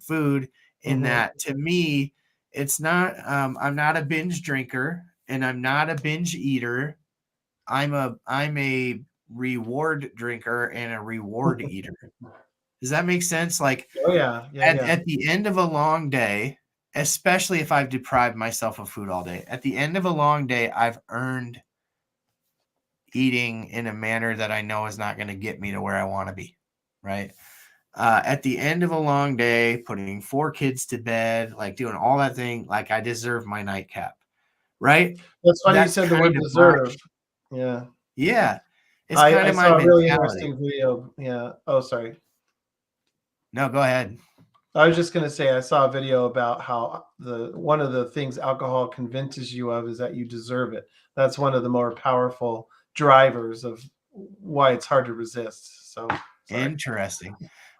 food, in that, to me, it's not, I'm not a binge drinker, and I'm not a binge eater. I'm a reward drinker and a reward eater. Does that make sense? Like, at the end of a long day, especially if I've deprived myself of food all day, at the end of a long day, I've earned eating in a manner that I know is not going to get me to where I want to be, right? At the end of a long day, putting 4 kids to bed, like doing all that thing, like I deserve my nightcap, right? That's funny you said the word deserve. Yeah. Yeah. It's kind of my saw a really mentality. interesting video. Yeah. Oh, sorry. No, go ahead. I was just going to say, I saw a video about how one of the things alcohol convinces you of is that you deserve it. That's one of the more powerful drivers of why it's hard to resist. So interesting.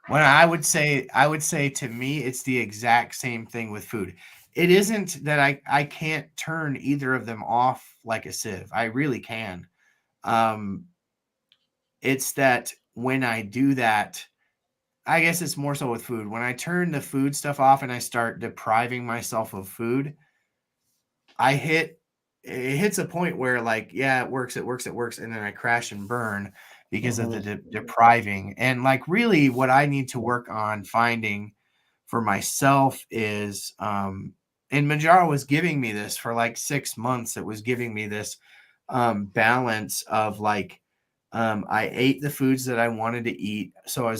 When I would say to me, it's the exact same thing with food. It isn't that I can't turn either of them off like a sieve. I really can. It's that when I do that, I guess it's more so with food. When I turn the food stuff off and I start depriving myself of food, it hits a point where, like, yeah, it works. And then I crash and burn because of the depriving. And like, really what I need to work on finding for myself is, and Mounjaro was giving me this for like 6 months. It was giving me this balance of like, I ate the foods that I wanted to eat. So I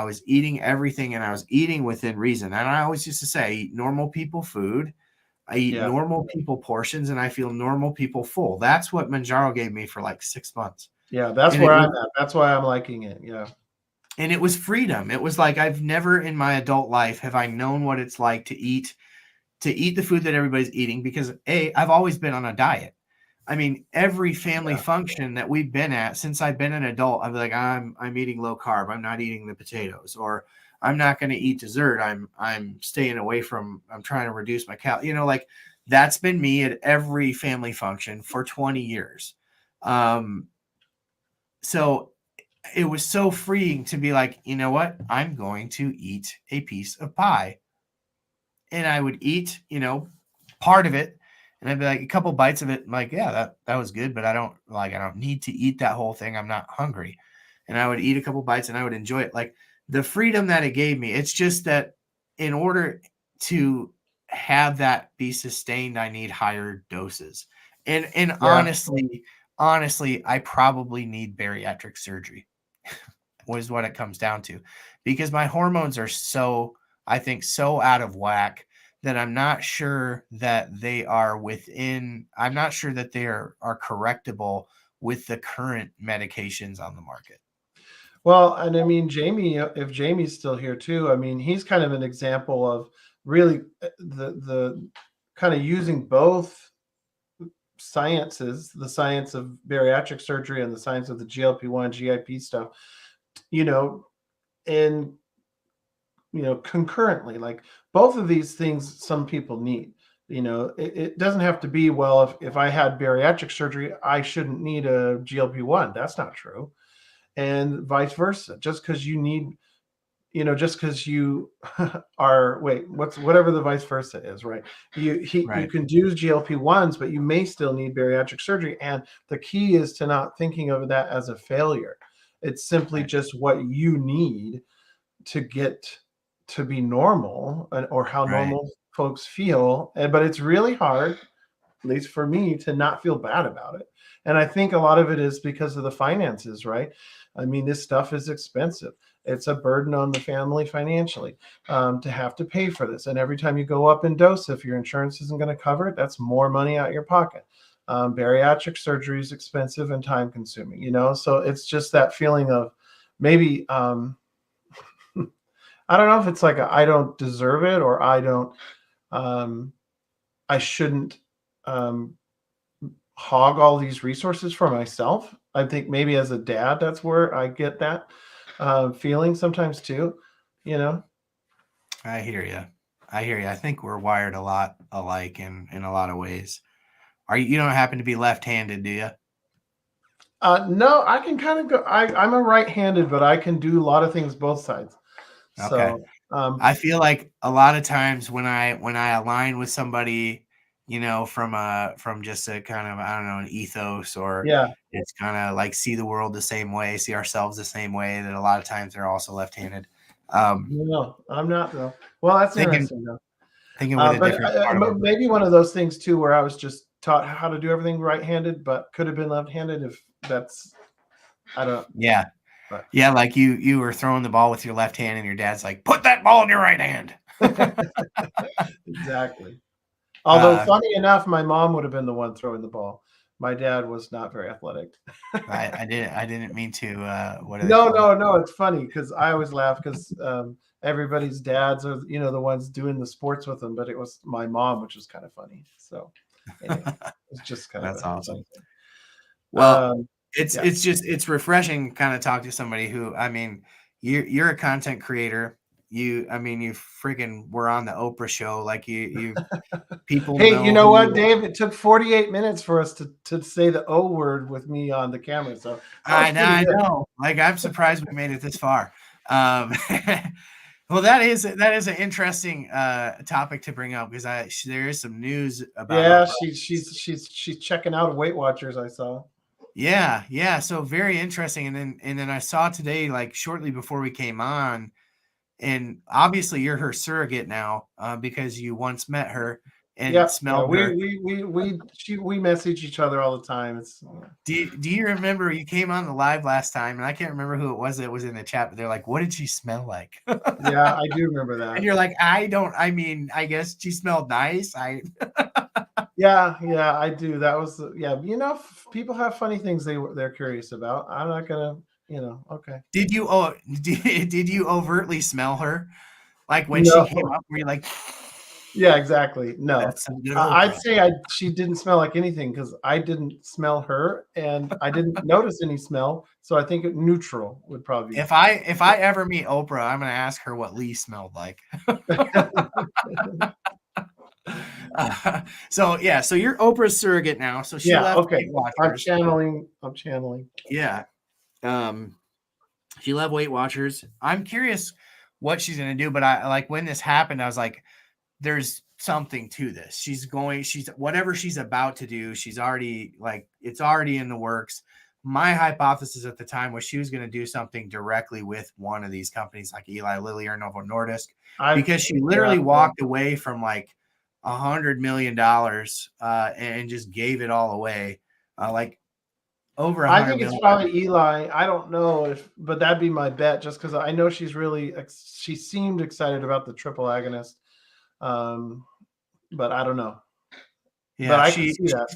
was eating everything, and I was eating within reason. And I always used to say, I eat normal people food. I eat normal people portions, and I feel normal people full. That's what Mounjaro gave me for like 6 months. Yeah, that's where I'm at. That's why I'm liking it. Yeah. And it was freedom. It was like, I've never in my adult life have I known what it's like to eat the food that everybody's eating, because I've always been on a diet. I mean, every family function that we've been at since I've been an adult, I'm like, I'm eating low carb. I'm not eating the potatoes, or I'm not going to eat dessert. I'm staying away from, I'm trying to reduce my calories. Like, that's been me at every family function for 20 years. so it was so freeing to be like, you know what? I'm going to eat a piece of pie. And I would eat, part of it. And I'd be like a couple bites of it. I'm like, yeah, that was good, but I don't need to eat that whole thing. I'm not hungry. And I would eat a couple bites and I would enjoy it. Like the freedom that it gave me. It's just that in order to have that be sustained, I need higher doses. And Yeah. honestly, I probably need bariatric surgery was what it comes down to, because my hormones are I think so out of whack that I'm not sure that they are I'm not sure that they are correctable with the current medications on the market. Well, and I mean, Jamie, if Jamie's still here too, I mean, he's kind of an example of really the kind of using both sciences, the science of bariatric surgery and the science of the GLP-1, GIP stuff, you know, and concurrently, like both of these things some people need. It doesn't have to be, well, if I had bariatric surgery, I shouldn't need a GLP-1. That's not true. And vice versa. Just because you need, just because you are, whatever the vice versa is, right? You Right. can do GLP-1s, but you may still need bariatric surgery. And the key is to not thinking of that as a failure. It's simply Right. just what you need to get to be normal, or how Right. normal folks feel. But it's really hard, at least for me, to not feel bad about it. And I think a lot of it is because of the finances, right? I mean, this stuff is expensive. It's a burden on the family financially, to have to pay for this. And every time you go up in dose, if your insurance isn't going to cover it, that's more money out of your pocket. Bariatric surgery is expensive and time consuming, so it's just that feeling of maybe, I don't know if it's like I don't deserve it, or um, I shouldn't um, hog all these resources for myself. I think maybe as a dad, that's where I get that feeling sometimes too. You know? I hear you. I think we're wired a lot alike in a lot of ways. You don't happen to be left-handed, do you? No, I can kind of go. I'm a right-handed, but I can do a lot of things both sides. Okay. So, um, I feel like a lot of times when I align with somebody, from just a kind of, I don't know, an ethos, or yeah, it's kind of like see the world the same way, see ourselves the same way, that a lot of times they're also left-handed. no, I'm not though. Well, that's Thinking interesting though. thinking with a But different part of our brain. maybe one of those things too, where I was just taught how to do everything right-handed, but could have been left-handed. If that's, I don't. Yeah. But Yeah, like you were throwing the ball with your left hand and your dad's like, "Put that ball in your right hand." exactly. Although, Uh, funny enough, my mom would have been the one throwing the ball. My dad was not very athletic. I didn't mean to, what do they No, call it? no, no. It's funny because I always laugh because everybody's dads are, the ones doing the sports with them, but it was my mom, which was kind of funny. So anyway, it's just kind of That's a funny awesome. thing. Well, Um, it's yeah. it's just it's refreshing kind of talk to somebody who, I mean, you're a content creator. You freaking were on the Oprah show. Like you people Hey, you know know who what, you are. Dave? It took 48 minutes for us to say the O word with me on the camera, so that was pretty I good. know. Like, I'm surprised we made it this far. Um, well, that is an interesting topic to bring up, because there is some news about Yeah, Oprah. she's checking out of Weight Watchers, I saw. Yeah. So very interesting. And then I saw today, like shortly before we came on, and obviously you're her surrogate now, because you once met her and Yep, yeah. smelled her. We message each other all the time. It's Do you remember you came on the live last time, and I can't remember who it was that was in the chat, but they're like, "What did she smell like?" Yeah, I do remember And that. you're like, I mean, I guess she smelled nice. Yeah, I do. That was yeah. People have funny things they're curious about. I'm not gonna, okay. Did you did you overtly smell her? Like when she No, came up, were you like, yeah, exactly. No, that's some good I'd Oprah? say she didn't smell like anything because I didn't smell her and I didn't notice any smell. So I think neutral would probably If I ever meet Oprah, I'm gonna ask her what Lee smelled like. be. So yeah, so you're Oprah's surrogate now. So she Yeah. left Okay. Weight I'm Watchers. channeling. I'm channeling. Yeah. She loved Weight Watchers. I'm curious what she's gonna do, but I like when this happened, I was like, there's something to this. She's whatever she's about to do, she's already like it's already in the works. My hypothesis at the time was she was going to do something directly with one of these companies like Eli Lilly or Novo Nordisk, because she literally walked away from like $100 million and just gave it all away. Like over I 100 think it's million. probably Eli. I don't know but that'd be my bet, just because I know she seemed excited about the triple agonist. But I don't know. Yeah, but I can see that.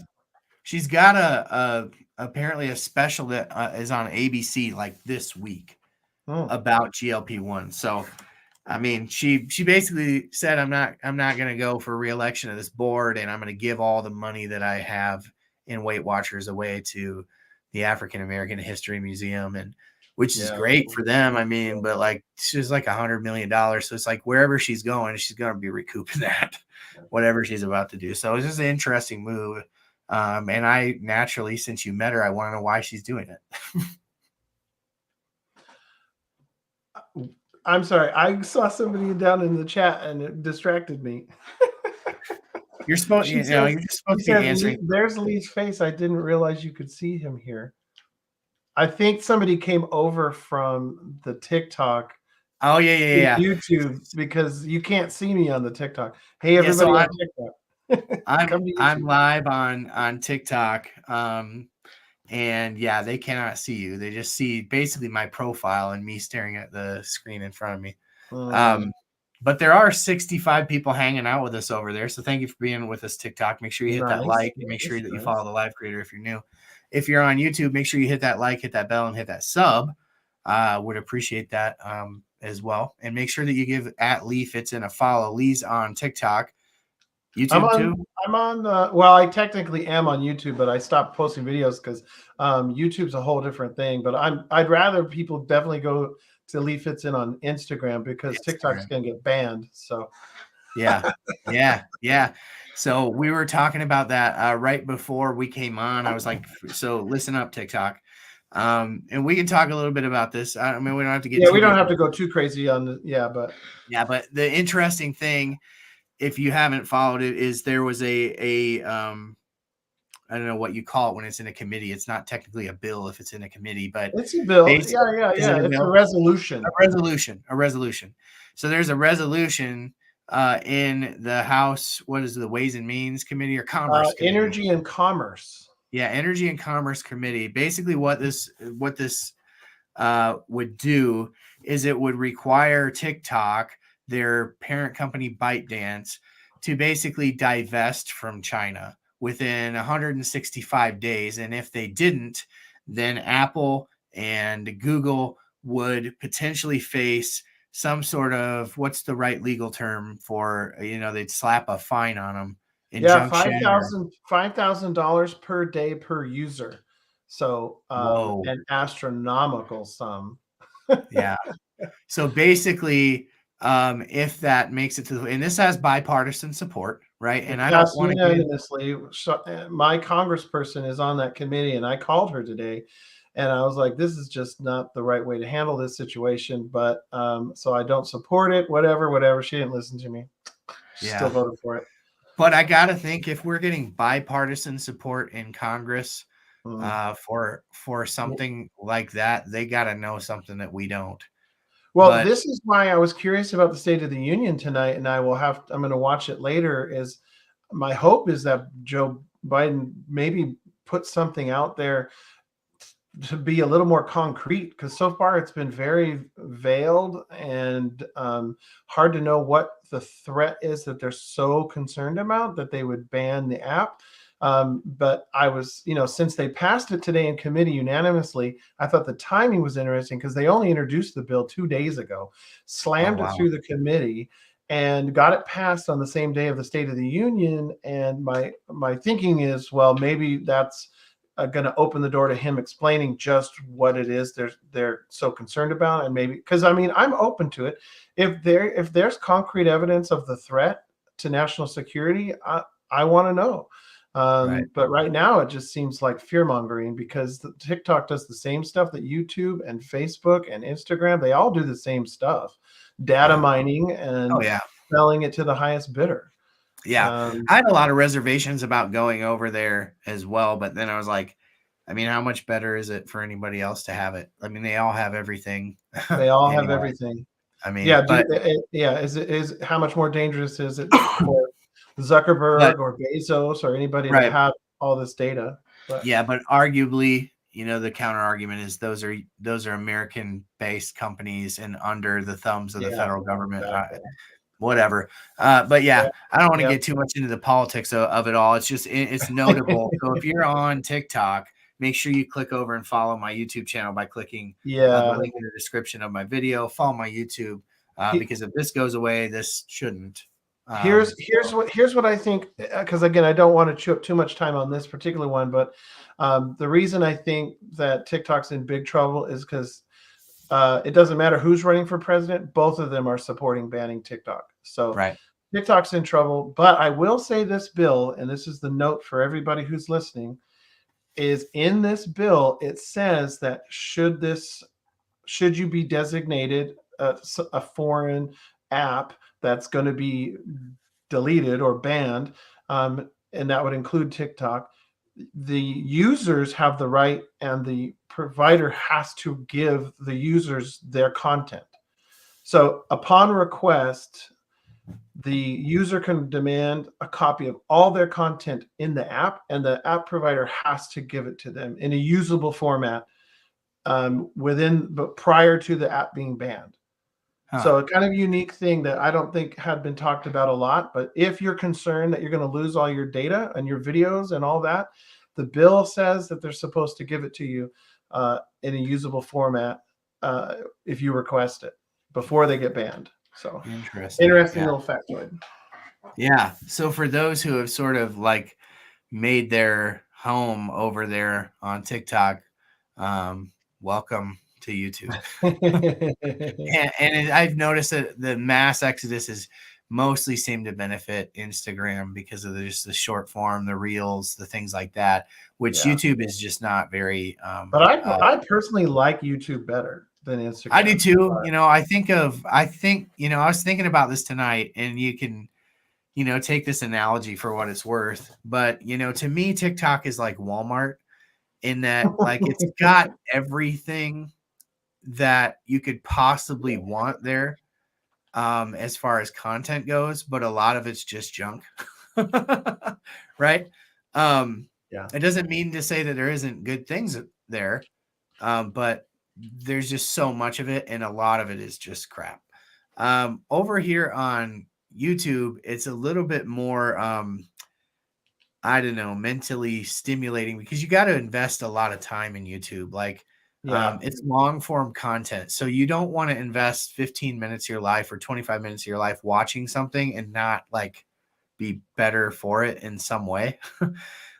She's got apparently a special that is on ABC like this week about GLP-1. So, I mean, she basically said, I'm not going to go for re-election of this board, and I'm going to give all the money that I have in Weight Watchers away to the African American History Museum, and which is great for them. I mean, but like she's like $100 million, so it's like wherever she's going, she's going to be recouping that, whatever she's about to do. So it's just an interesting move. And I naturally, since you met her, I want to know why she's doing it. I'm sorry. I saw somebody down in the chat and it distracted me. You're supposed, you're just supposed to be answering. There's Lee's face. I didn't realize you could see him here. I think somebody came over from the TikTok. Oh yeah. YouTube, because you can't see me on the TikTok. Hey everybody on TikTok. I'm live on TikTok. And yeah, they cannot see you. They just see basically my profile and me staring at the screen in front of me. But there are 65 people hanging out with us over there. So thank you for being with us, TikTok. Make sure you hit that like and make sure that you follow the live creator if you're new. If you're on YouTube, make sure you hit that like, hit that bell, and hit that sub. Would appreciate that as well. And make sure that you give @LeeFitsIn a follow. Lee's on TikTok. YouTube too? I'm on well, I technically am on YouTube, but I stopped posting videos because YouTube's a whole different thing. But I'd rather people definitely go to Lee Fits In on Instagram, because TikTok's gonna get banned. So yeah. So we were talking about that right before we came on. I was like, so listen up, TikTok. And we can talk a little bit about this. I mean, we don't have to get we don't have to go too crazy on the but the interesting thing, if you haven't followed it, is there was a I don't know what you call it when it's in a committee. It's not technically a bill if it's in a committee, but it's a bill. Yeah. It's a resolution. A resolution. So there's a resolution in the House. What is it, the Ways and Means Committee or Commerce? Energy and Commerce. Yeah, Energy and Commerce Committee. Basically, what this would do is it would require TikTok, their parent company ByteDance, to basically divest from China within 165 days. And if they didn't, then Apple and Google would potentially face some sort of, what's the right legal term for, they'd slap a fine on them. Yeah, $5,000 per day per user. So an astronomical sum. Yeah. So basically, if that makes it to and this has bipartisan support, right? And I don't want to unanimously. My congressperson is on that committee, and I called her today, and I was like, "This is just not the right way to handle this situation." But so I don't support it. Whatever. She didn't listen to me. She still voted for it. But I gotta think, if we're getting bipartisan support in Congress for something like that, they gotta know something that we don't. Well, this is why I was curious about the State of the Union tonight, and I'm going to watch it later. Is my hope is that Joe Biden maybe put something out there to be a little more concrete, because so far it's been very veiled and hard to know what the threat is that they're so concerned about that they would ban the app. But I was, since they passed it today in committee unanimously, I thought the timing was interesting, because they only introduced the bill 2 days ago, slammed it through the committee, and got it passed on the same day of the State of the Union. And my thinking is, well, maybe that's going to open the door to him explaining just what it is they're so concerned about. And maybe, because I'm open to it. If there's concrete evidence of the threat to national security, I want to know. Right. But right now it just seems like fear mongering because TikTok does the same stuff that YouTube and Facebook and Instagram, they all do the same stuff, data Yeah. mining Oh and yeah. selling it to the highest bidder. Yeah. Um, I had a lot of reservations about going over there as well, but then I was like, I mean, how much better is it for anybody else to have it? I mean, they all have everything they all have anyway. everything. I mean, Yeah, but is how much more dangerous is it for but Zuckerberg or Bezos or anybody to right. have all this data? But Yeah, but arguably, the counter argument is those are American based companies and under the thumbs of the yeah, federal government. exactly. Whatever. But Yeah, yeah, I don't want to yeah, get too much into the politics of it all. It's just it's notable. So if you're on TikTok, make sure you click over and follow my YouTube channel by clicking the yeah. link in the description of my video. Follow my YouTube He, because if this goes away, this shouldn't. here's what I think, because again, I don't want to chew up too much time on this particular one, but the reason I think that TikTok's in big trouble is because it doesn't matter who's running for president; both of them are supporting banning TikTok. So Right. TikTok's in trouble. But I will say this bill, and this is the note for everybody who's listening, is in this bill it says that should you be designated a foreign app that's going to be deleted or banned, and that would include TikTok, the users have the right and the provider has to give the users their content. So upon request, the user can demand a copy of all their content in the app, and the app provider has to give it to them in a usable format but prior to the app being banned. Huh. So a kind of unique thing that I don't think had been talked about a lot, but if you're concerned that you're going to lose all your data and your videos and all that, the bill says that they're supposed to give it to you in a usable format if you request it before they get banned. So Interesting. interesting Yeah. little factoid. Yeah. So for those who have sort of like made their home over there on TikTok, welcome to YouTube. And I've noticed that the mass exodus is mostly seem to benefit Instagram because of just the short form, the reels, the things like that, which Yeah. YouTube is just not very. But I personally like YouTube better than Instagram. I do too. I was thinking about this tonight, and you can, take this analogy for what it's worth. But, to me, TikTok is like Walmart in that, like, it's got everything that you could possibly want there as far as content goes, but a lot of it's just junk. Right? Yeah. It doesn't mean to say that there isn't good things there, but there's just so much of it, and a lot of it is just crap. Over here on YouTube, it's a little bit more, I don't know, mentally stimulating because you got to invest a lot of time in YouTube. Like, it's long form content. So you don't want to invest 15 minutes of your life or 25 minutes of your life watching something and not like be better for it in some way.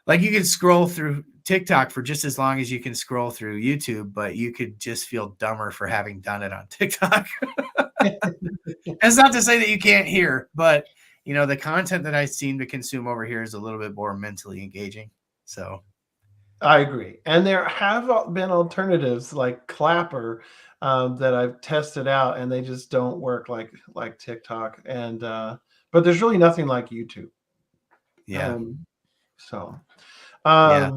Like you can scroll through TikTok for just as long as you can scroll through YouTube, but you could just feel dumber for having done it on TikTok. That's not to say that you can't hear, but the content that I seem to consume over here is a little bit more mentally engaging. So I agree. And there have been alternatives like Clapper that I've tested out, and they just don't work like TikTok. And but there's really nothing like YouTube. yeah. Yeah.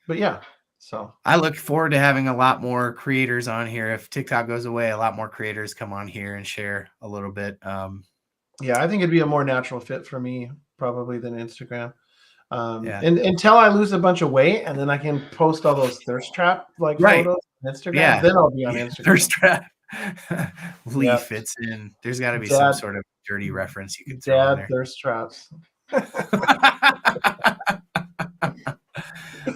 But yeah. So I look forward to having a lot more creators on here. If TikTok goes away, a lot more creators come on here and share a little bit. yeah, I think it'd be a more natural fit for me probably than Instagram. Yeah. And until I lose a bunch of weight and then I can post all those thirst trap Right. photos on Instagram, Yeah. then I'll be on Instagram. Thirst trap. Lee Yeah. fits in. There's got to be some sort of dirty reference you could throw in Dad there. thirst traps.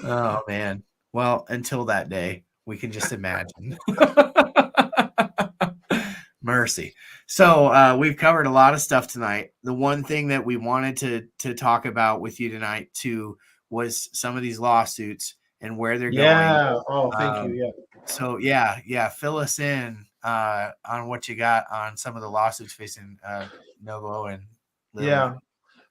Oh man. Well, until that day, we can just imagine. Mercy. So we've covered a lot of stuff tonight. The one thing that we wanted to talk about with you tonight too was some of these lawsuits and where they're going. Yeah. Oh, thank you. Yeah. So yeah, fill us in on what you got on some of the lawsuits facing Novo and Lil. Yeah.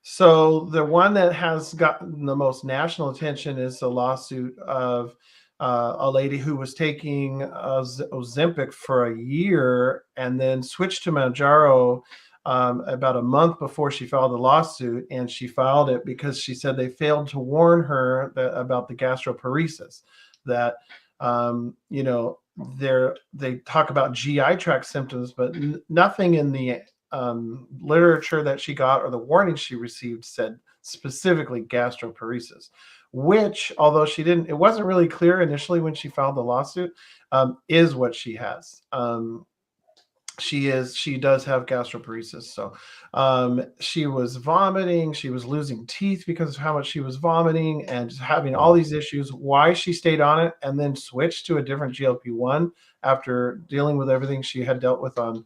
So the one that has gotten the most national attention is the lawsuit of a lady who was taking Ozempic for a year and then switched to Mounjaro about a month before she filed the lawsuit. And she filed it because she said they failed to warn her about the gastroparesis, that, you know, they talk about GI tract symptoms, but nothing in the literature that she got or the warning she received said specifically gastroparesis, which, although it wasn't really clear initially when she filed the lawsuit, is what she has. She does have gastroparesis. So she was vomiting, she was losing teeth because of how much she was vomiting and just having all these issues. Why she stayed on it and then switched to a different GLP-1 after dealing with everything she had dealt with on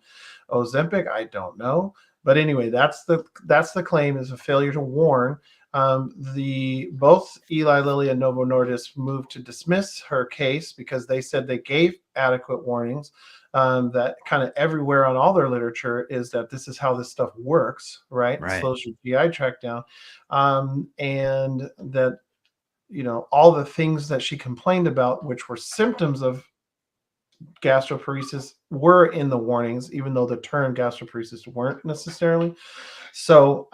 Ozempic, I don't know. But anyway, that's the claim, is a failure to warn. Both Eli Lilly and Novo Nordisk moved to dismiss her case because they said they gave adequate warnings. That kind of everywhere on all their literature is that this is how this stuff works, right? It slows your GI tract down. And that, you know, all the things that she complained about, which were symptoms of gastroparesis, were in the warnings, even though the term gastroparesis weren't necessarily. So,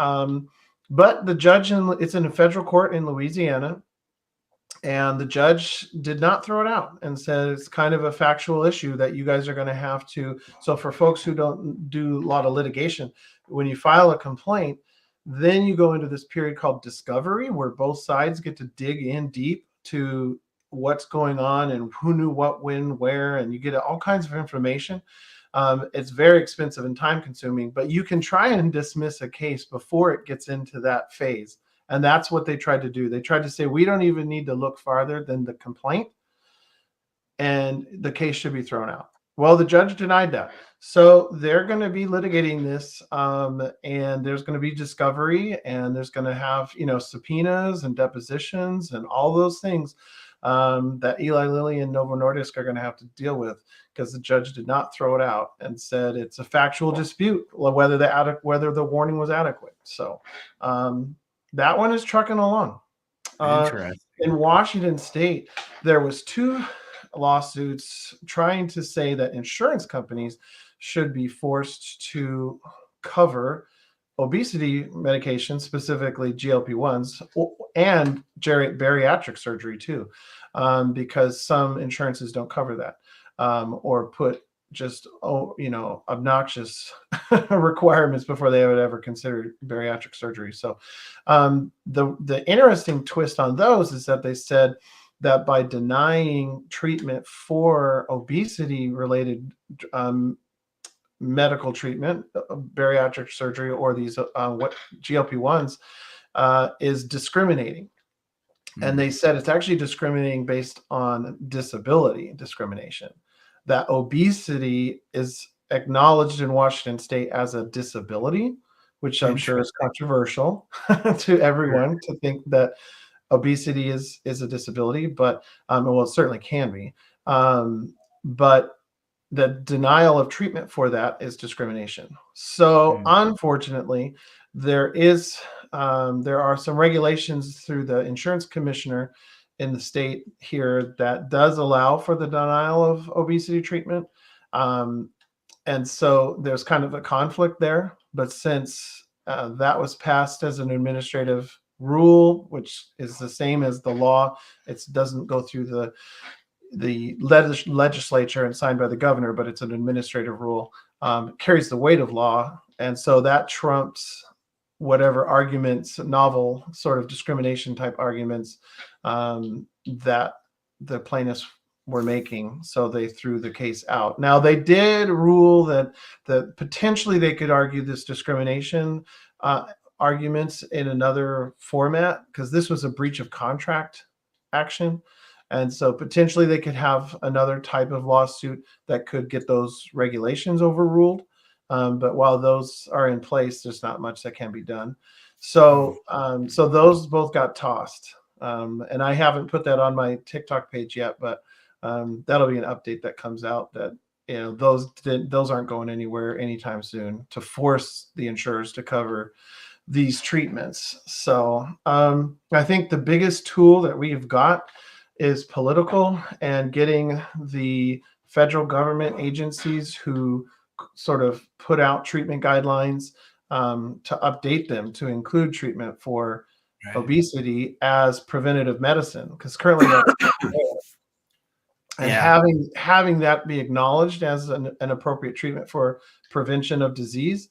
but the judge, it's in a federal court in Louisiana, and the judge did not throw it out and said it's kind of a factual issue that you guys are going to have to. So for folks who don't do a lot of litigation, when you file a complaint, then you go into this period called discovery, where both sides get to dig in deep to what's going on and who knew what, when, where, and you get all kinds of information. It's very expensive and time consuming, but you can try and dismiss a case before it gets into that phase. And that's what they tried to do. They tried to say, we don't even need to look farther than the complaint, and the case should be thrown out. Well, the judge denied that. So they're going to be litigating this, and there's going to be discovery, and there's going to have, you know, subpoenas and depositions and all those things that Eli Lilly and Novo Nordisk are going to have to deal with, because the judge did not throw it out and said it's a factual dispute whether the warning was adequate. So that one is trucking along. In Washington State, there was 2 lawsuits trying to say that insurance companies should be forced to cover obesity medications, specifically GLP-1s, and bariatric surgery too, because some insurances don't cover that, or put just obnoxious requirements before they would ever consider bariatric surgery. So the interesting twist on those is that they said that by denying treatment for obesity related medical treatment, bariatric surgery, or these what GLP-1s, is discriminating. And they said it's actually discriminating based on disability discrimination, that obesity is acknowledged in Washington State as a disability, which I'm sure is controversial to everyone to think that obesity is a disability, but well, it certainly can be. But the denial of treatment for that is discrimination. So unfortunately, there are some regulations through the insurance commissioner in the state here that does allow for the denial of obesity treatment. And so there's kind of a conflict there. But since that was passed as an administrative rule, which is the same as the law, it doesn't go through the legislature and signed by the governor, but it's an administrative rule, carries the weight of law. And so that trumps whatever arguments, novel sort of discrimination type arguments that the plaintiffs were making. So they threw the case out. Now, they did rule that potentially they could argue this discrimination arguments in another format, because this was a breach of contract action. And so potentially they could have another type of lawsuit that could get those regulations overruled. But while those are in place, there's not much that can be done. So so those both got tossed. And I haven't put that on my TikTok page yet, but that'll be an update that comes out, that those aren't going anywhere anytime soon, to force the insurers to cover these treatments. So I think the biggest tool that we've got is political, and getting the federal government agencies who sort of put out treatment guidelines to update them to include treatment for obesity as preventative medicine, because currently that's and Yeah. having that be acknowledged as an appropriate treatment for prevention of disease.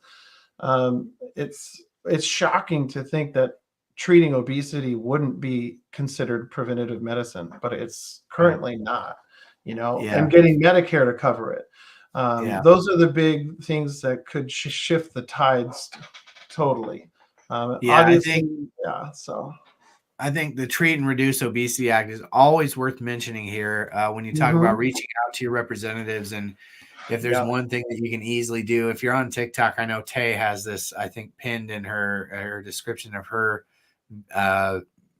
It's shocking to think that treating obesity wouldn't be considered preventative medicine, but it's currently not, Yeah. and getting Medicare to cover it. Yeah. Those are the big things that could shift the tides totally. Yeah. Obviously, yeah. So, I think the Treat and Reduce Obesity Act is always worth mentioning here when you talk about mhm, reaching out to your representatives. And if there's yeah, one thing that you can easily do, if you're on TikTok, I know Tay has this, I think, pinned in her description of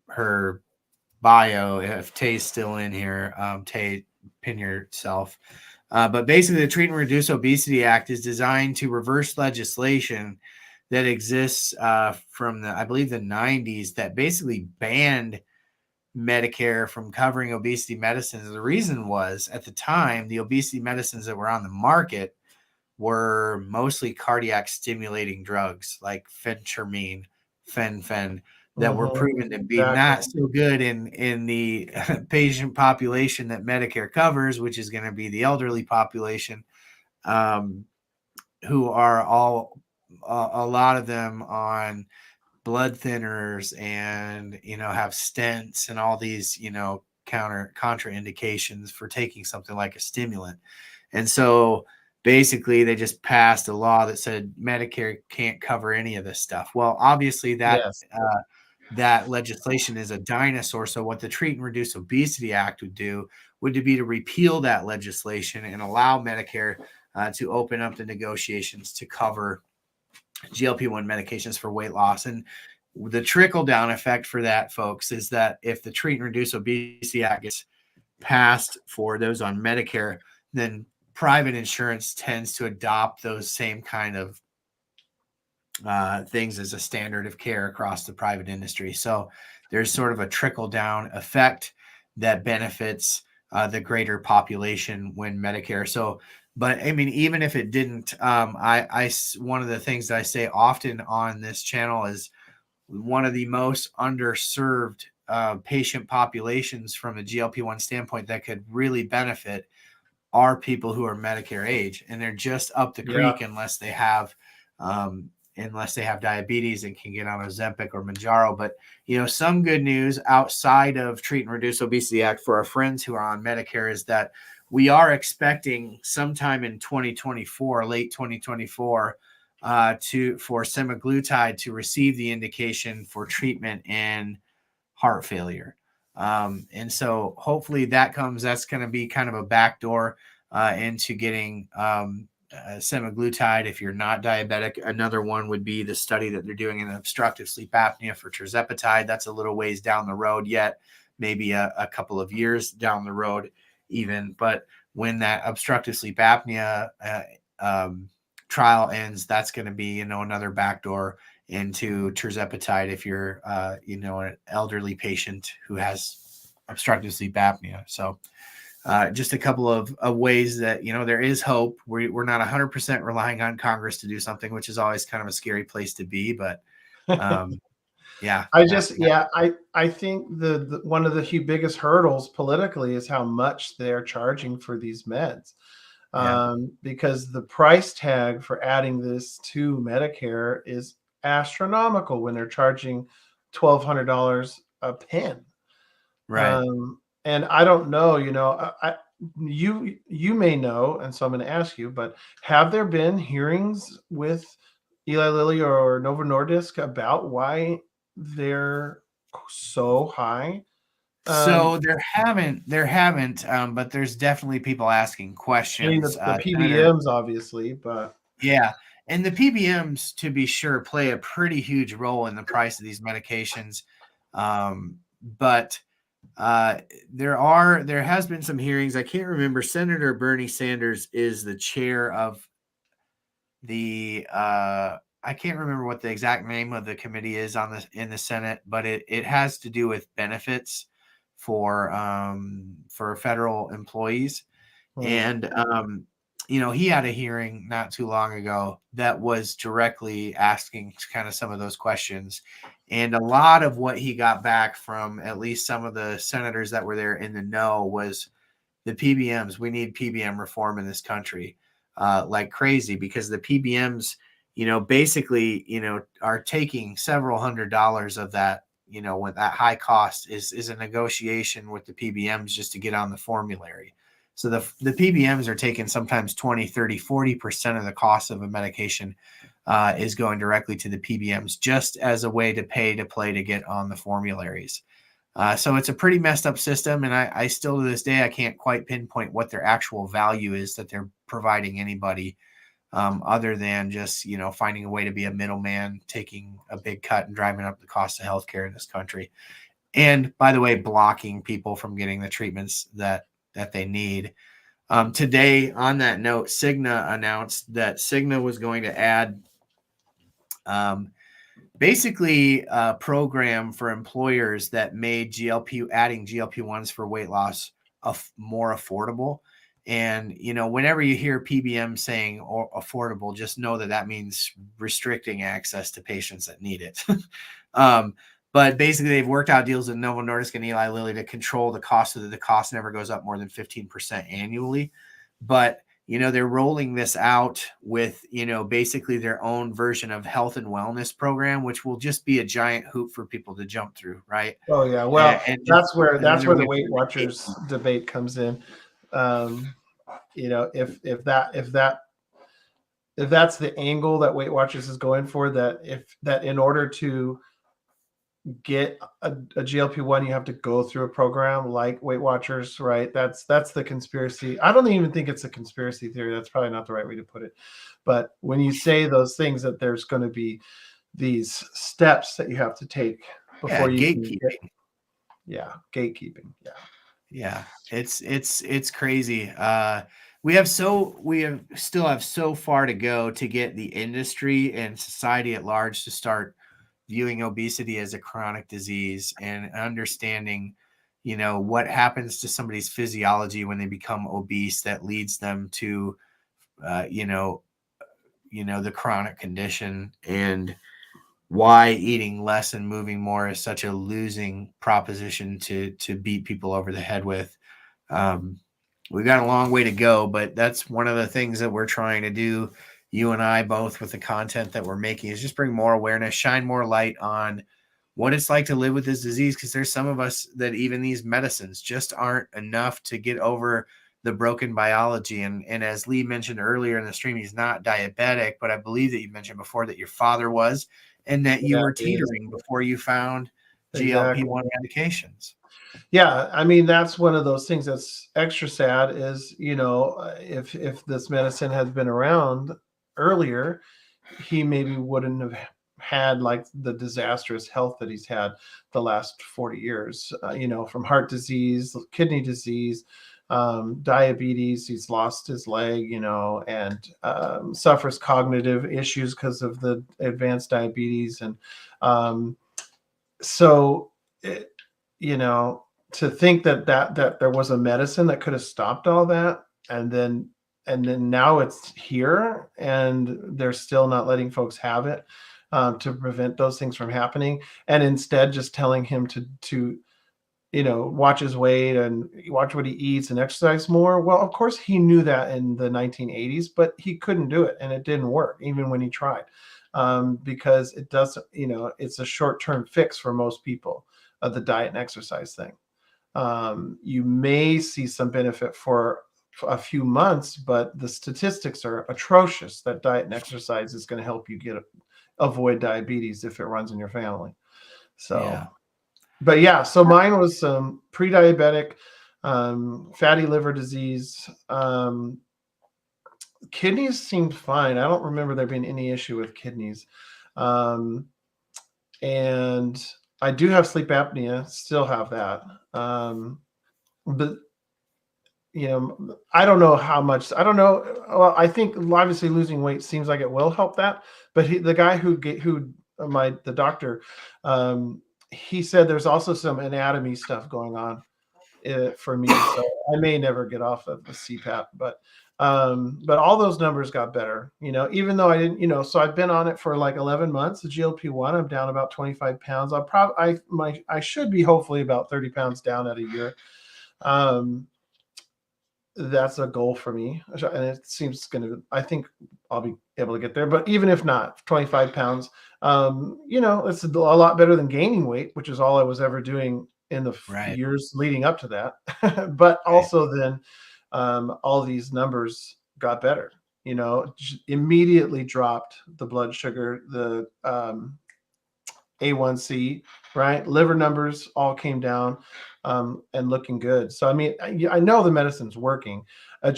her bio. If Tay's still in here, Tay, pin yourself. But basically, the Treat and Reduce Obesity Act is designed to reverse legislation that exists from I believe, the 90s that basically banned Medicare from covering obesity medicines. The reason was, at the time, the obesity medicines that were on the market were mostly cardiac stimulating drugs like phentermine, fen, that were mhm, proven to be exactly. not so good in the patient population that Medicare covers, which is going to be the elderly population, um, who are all a lot of them on blood thinners and have stents and all these contraindications for taking something like a stimulant. And so basically they just passed a law that said Medicare can't cover any of this stuff. Well, obviously Yes. that legislation is a dinosaur. So what the Treat and Reduce Obesity Act would do would be to repeal that legislation and allow Medicare to open up the negotiations to cover GLP-1 medications for weight loss. And the trickle down effect for that, folks, is that if the Treat and Reduce Obesity Act gets passed for those on Medicare, then private insurance tends to adopt those same kind of things as a standard of care across the private industry. So there's sort of a trickle down effect that benefits the greater population when Medicare. So, but I mean, even if it didn't, one of the things that I say often on this channel is one of the most underserved patient populations from a GLP-1 standpoint that could really benefit are people who are Medicare age, and they're just up the Yeah. creek unless they have diabetes and can get on Ozempic or Mounjaro. But some good news outside of Treat and Reduce Obesity Act for our friends who are on Medicare is that we are expecting sometime in 2024, late 2024, for semaglutide to receive the indication for treatment in heart failure. And so hopefully that's going to be kind of a backdoor into getting semaglutide if you're not diabetic. Another one would be the study that they're doing in obstructive sleep apnea for tirzepatide. That's a little ways down the road yet, maybe a couple of years down the road even. But when that obstructive sleep apnea trial ends, that's going to be another backdoor into tirzepatide if you're an elderly patient who has obstructive sleep apnea. So just a couple of ways that there is hope. We're not 100% relying on Congress to do something, which is always kind of a scary place to be, but yeah. I think the one of the biggest hurdles politically is how much they're charging for these meds. Because the price tag for adding this to Medicare is astronomical when they're charging $1,200 a pen. Right. And I don't know, you may know, and so I'm going to ask you, but have there been hearings with Eli Lilly or Novo Nordisk about why they're so high? So there haven't, but there's definitely people asking I mean, questions. the PBMs obviously, but Yeah. And the PBMs, to be sure, play a pretty huge role in the price of these medications. But there has been some hearings. I can't remember. Senator Bernie Sanders is the chair of the I can't remember what the exact name of the committee is in the Senate, but it has to do with benefits for federal employees. And he had a hearing not too long ago that was directly asking kind of some of those questions. And a lot of what he got back from at least some of the senators that were there in the know was the PBMs. We need PBM reform in this country like crazy, because the PBMs, basically, are taking several $100s of that, with that high cost is a negotiation with the PBMs just to get on the formulary. So the PBMs are taking sometimes 20, 30, 40% of the cost of a medication is going directly to the PBMs just as a way to pay to play to get on the formularies. So it's a pretty messed up system. And I still to this day, I can't quite pinpoint what their actual value is that they're providing anybody other than just, finding a way to be a middleman, taking a big cut and driving up the cost of healthcare in this country. And by the way, blocking people from getting the treatments that they need. Today, on that note, Cigna announced that Cigna was going to add basically a program for employers that made adding GLP-1s for weight loss more affordable. And, whenever you hear PBM saying affordable, just know that means restricting access to patients that need it. But basically, they've worked out deals with Novo Nordisk and Eli Lilly to control the cost, so that the cost never goes up more than 15% annually. But, they're rolling this out with, basically their own version of health and wellness program, which will just be a giant hoop for people to jump through, right? Oh yeah, well, And that's where the Weight Watchers debate comes in. If that's the angle that Weight Watchers is going for, that in order to get a GLP-1, you have to go through a program like Weight Watchers, right? That's the conspiracy. I don't even think it's a conspiracy theory. That's probably not the right way to put it. But when you say those things, that there's going to be these steps that you have to take before you gatekeeping. Gatekeeping. Yeah, it's crazy. We still have so far to go to get the industry and society at large to start viewing obesity as a chronic disease and understanding, what happens to somebody's physiology when they become obese that leads them to, the chronic condition, and why eating less and moving more is such a losing proposition to beat people over the head with. We've got a long way to go, but that's one of the things that we're trying to do, you and I both, with the content that we're making, is just bring more awareness, shine more light on what it's like to live with this disease, because there's some of us that even these medicines just aren't enough to get over the broken biology. And as Lee mentioned earlier in the stream, he's not diabetic, but I believe that you mentioned before that your father was, and that you were teetering before you found GLP-1 medications. Yeah, I mean, that's one of those things that's extra sad is, if this medicine had been around earlier, he maybe wouldn't have had like the disastrous health that he's had the last 40 years, from heart disease, kidney disease, diabetes. He's lost his leg, and suffers cognitive issues because of the advanced diabetes. And to think that there was a medicine that could have stopped all that, and then now it's here and they're still not letting folks have it, to prevent those things from happening, and instead just telling him to watch his weight and watch what he eats and exercise more. Well, of course he knew that in the 1980s, but he couldn't do it, and it didn't work even when he tried, because it doesn't, it's a short-term fix for most people of the diet and exercise thing. You may see some benefit for a few months, but the statistics are atrocious that diet and exercise is going to help you avoid diabetes if it runs in your family. So, yeah. So mine was pre-diabetic, fatty liver disease. Kidneys seemed fine. I don't remember there being any issue with kidneys. And I do have sleep apnea, still have that. But I don't know how much. I don't know. Well, I think obviously losing weight seems like it will help that. But the guy the doctor, he said there's also some anatomy stuff going on for me. So I may never get off of the CPAP, but all those numbers got better, even though I didn't, so I've been on it for like 11 months, the GLP-1, I'm down about 25 pounds. I should be hopefully about 30 pounds down at a year. That's a goal for me. And it seems I think I'll be able to get there, but even if not 25 pounds, it's a lot better than gaining weight, which is all I was ever doing in the years leading up to that. But also then all these numbers got better, immediately dropped the blood sugar, the A1C, right? Liver numbers all came down and looking good. So, I mean, I know the medicine's working. I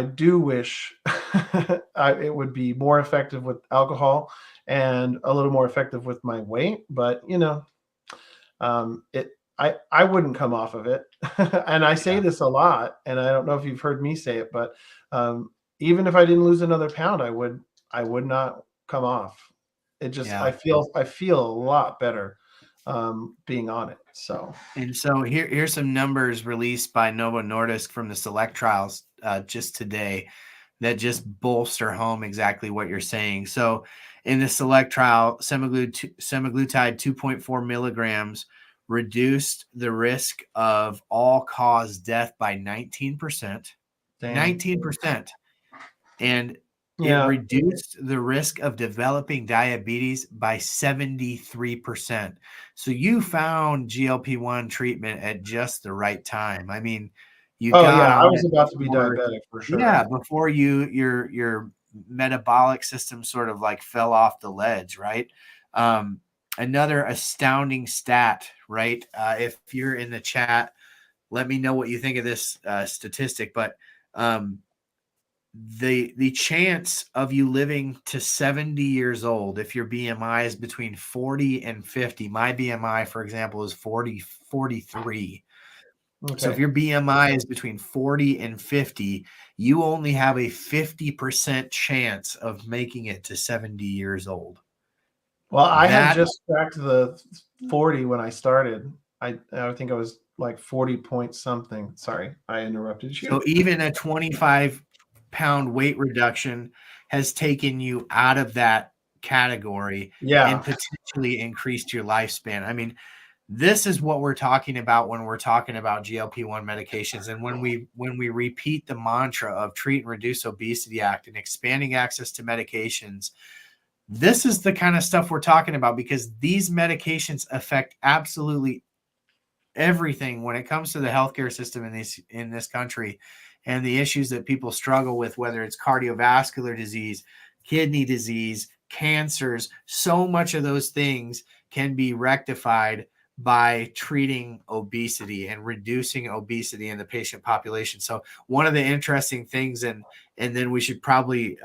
do wish it would be more effective with alcohol and a little more effective with my weight. But, I wouldn't come off of it. And I say this a lot, and I don't know if you've heard me say it, but even if I didn't lose another pound, I would not come off. It just, I feel a lot better being on it. So here's some numbers released by Novo Nordisk from the SELECT trials just today that just bolster home exactly what you're saying. So in the SELECT trial, semaglutide 2.4 milligrams reduced the risk of all-cause death by 19%. Damn. 19%. And it reduced the risk of developing diabetes by 73%. So you found GLP-1 treatment at just the right time. I mean, I was about to be diabetic for sure. Yeah, before your metabolic system sort of like fell off the ledge, right? Another astounding stat, right? If you're in the chat, let me know what you think of this statistic. But the chance of you living to 70 years old, if your BMI is between 40 and 50, my BMI, for example, is 43. Okay. So if your BMI is between 40 and 50, you only have a 50% chance of making it to 70 years old. Well, I had just cracked the 40 when I started. I think I was like 40 point something. Sorry, I interrupted you. So even a 25-pound weight reduction has taken you out of that category and potentially increased your lifespan. I mean, this is what we're talking about when we're talking about GLP-1 medications. And when we repeat the mantra of Treat and Reduce Obesity Act and expanding access to medications, this is the kind of stuff we're talking about, because these medications affect absolutely everything when it comes to the healthcare system in this country and the issues that people struggle with, whether it's cardiovascular disease, kidney disease, cancers. So much of those things can be rectified by treating obesity and reducing obesity in the patient population. So one of the interesting things, and then we should probably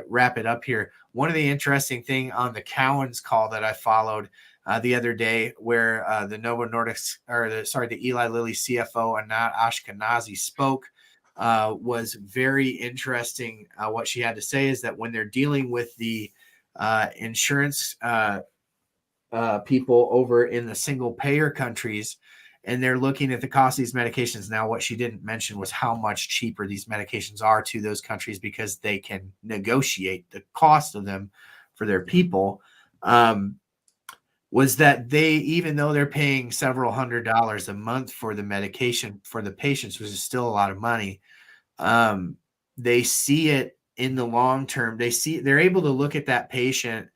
wrap it up here. One of the interesting thing on the Cowan's call that I followed the other day, where the Novo Nordisk, the Eli Lilly CFO Anat Ashkenazi spoke, was very interesting. What she had to say is that when they're dealing with the insurance people over in the single payer countries, and they're looking at the cost of these medications. Now, what she didn't mention was how much cheaper these medications are to those countries, because they can negotiate the cost of them for their people. Was that they, even though they're paying several $100s a month for the medication for the patients, which is still a lot of money, they see it in the long term. They're able to look at that patient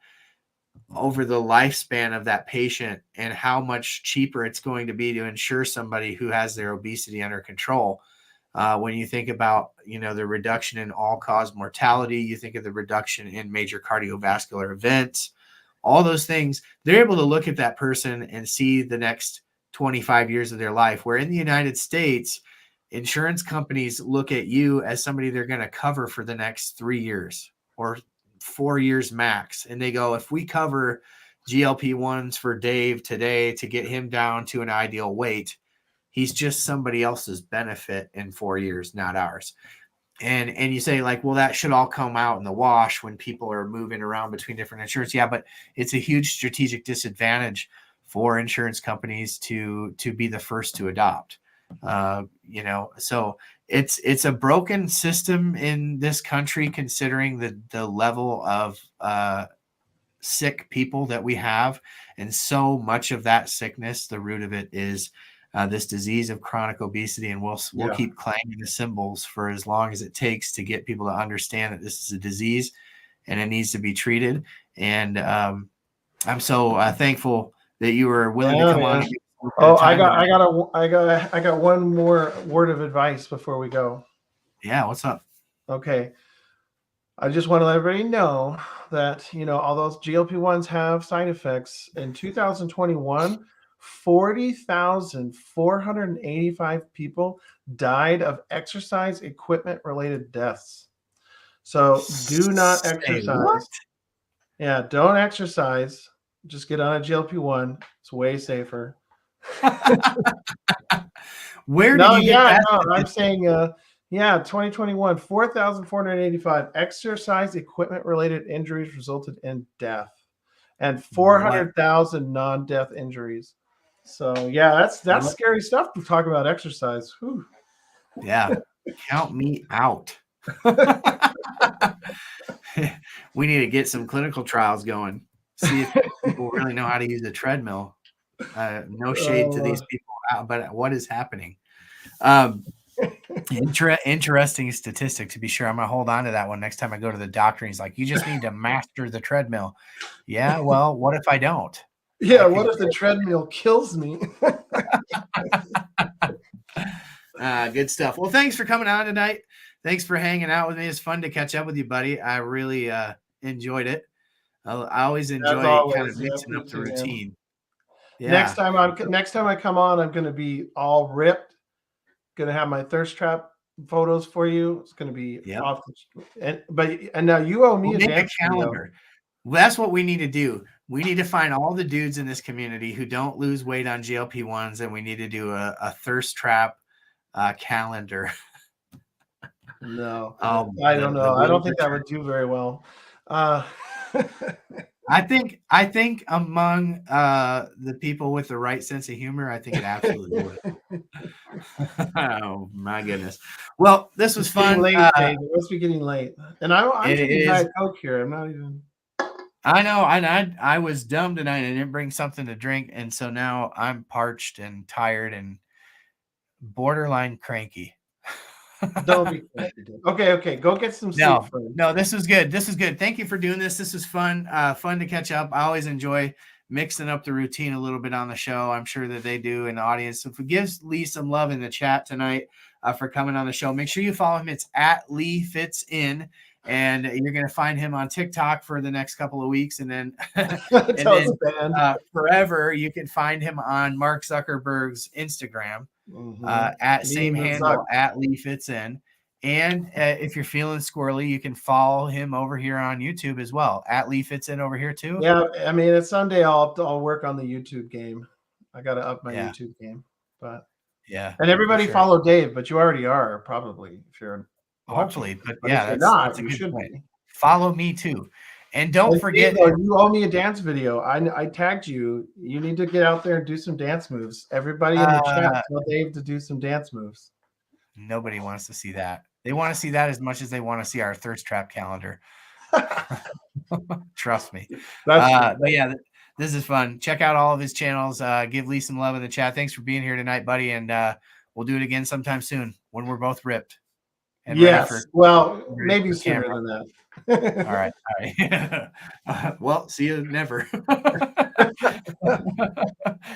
over the lifespan of that patient and how much cheaper it's going to be to insure somebody who has their obesity under control. When you think about, the reduction in all-cause mortality, you think of the reduction in major cardiovascular events, all those things, they're able to look at that person and see the next 25 years of their life. Where in the United States, insurance companies look at you as somebody they're going to cover for the next 3 years or 4 years max. And they go, if we cover GLP-1s for Dave today to get him down to an ideal weight, He's just somebody else's benefit in 4 years, not ours. And you say like, well, that should all come out in the wash when people are moving around between different insurance. Yeah, but it's a huge strategic disadvantage for insurance companies to be the first to adopt. So it's a broken system in this country, considering the level of sick people that we have, and so much of that sickness, the root of it is this disease of chronic obesity, and we'll keep clanging the cymbals for as long as it takes to get people to understand that this is a disease and it needs to be treated. And I'm so thankful that you were willing to come on. Oh, I got one more word of advice before we go. Yeah, what's up? Okay. I just want to let everybody know that, all those GLP-1s have side effects. In 2021, 40,485 people died of exercise equipment related deaths. So do not exercise. What? Yeah, don't exercise. Just get on a GLP-1. It's way safer. Where did you get that? No, I'm saying 2021, 4,485 exercise equipment related injuries resulted in death, and 400,000 non-death injuries. So that's scary stuff to talk about exercise. Whew. Yeah, count me out. We need to get some clinical trials going. See if people really know how to use a treadmill. No shade to these people, but what is happening? Interesting statistic, to be sure. I'm gonna hold on to that one next time I go to the doctor. He's like, you just need to master the treadmill. Yeah, well, what if I don't? Yeah, what if the treadmill kills me? Good stuff. Well, thanks for coming on tonight. Thanks for hanging out with me. It's fun to catch up with you, buddy. I really enjoyed it. I always enjoy kind of mixing up the routine. Yeah. Next time I come on, I'm gonna be all ripped. Gonna have my thirst trap photos for you. It's gonna be off. And now you owe me a calendar. Well, that's what we need to do. We need to find all the dudes in this community who don't lose weight on GLP-1s, and we need to do a thirst trap calendar. No, I don't know. I don't think that would do very well. I think among the people with the right sense of humor, I think it absolutely would. Oh my goodness! Well, this was fun. Late, Dave. It must be getting late, and I'm taking Diet Coke here. I'm not even. I know. I was dumb tonight. I didn't bring something to drink, and so now I'm parched and tired and borderline cranky. Don't be cranky. Okay. Go get some sleep. No, this was good. Thank you for doing this. This was fun. Fun to catch up. I always enjoy mixing up the routine a little bit on the show. I'm sure that they do in the audience. So if we give Lee some love in the chat tonight for coming on the show, make sure you follow him. It's at Lee Fits In. And you're going to find him on TikTok for the next couple of weeks. And then, forever, you can find him on Mark Zuckerberg's Instagram at same handle, at Lee Fits In. And if you're feeling squirrely, you can follow him over here on YouTube as well, at Lee Fits In over here too. Yeah, I mean, it's Sunday. I'll work on the YouTube game. I got to up my YouTube game. But yeah. And everybody follow Dave, but you already are probably if you're hopefully, but that's a good point. Follow me too, and don't forget, you owe me a dance video. I tagged you. You need to get out there and do some dance moves. Everybody in the chat, tell Dave to do some dance moves. Nobody wants to see that. They want to see that as much as they want to see our thirst trap calendar. Trust me. But yeah, this is fun. Check out all of his channels. Give Lee some love in the chat. Thanks for being here tonight, buddy, and we'll do it again sometime soon when we're both ripped. Yes. Maybe sooner than that. All right. Well, see you never.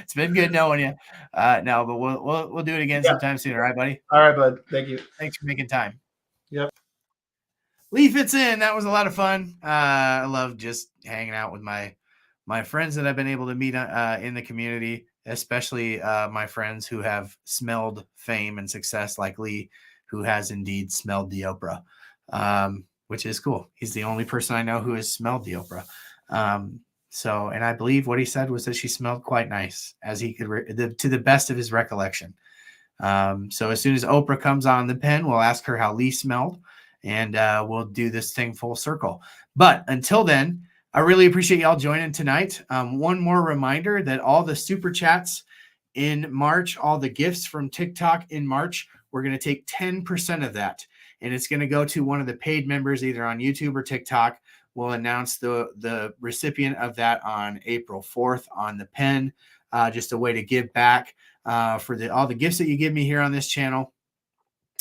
It's been good knowing you. No, but we'll do it again sometime soon. All right, buddy. All right, bud. Thank you. Thanks for making time. Yep. Lee Fits In. That was a lot of fun. I love just hanging out with my friends that I've been able to meet in the community, especially my friends who have smelled fame and success like Lee, who has indeed smelled the Oprah, which is cool. He's the only person I know who has smelled the Oprah. And I believe what he said was that she smelled quite nice, as he could, to the best of his recollection. So as soon as Oprah comes on the pen, we'll ask her how Lee smelled, and we'll do this thing full circle. But until then, I really appreciate y'all joining tonight. One more reminder that all the super chats in March, all the gifts from TikTok in March, we're going to take 10% of that, and it's going to go to one of the paid members either on YouTube or TikTok. We'll announce the recipient of that on April 4th on the pen. Just a way to give back for all the gifts that you give me here on this channel,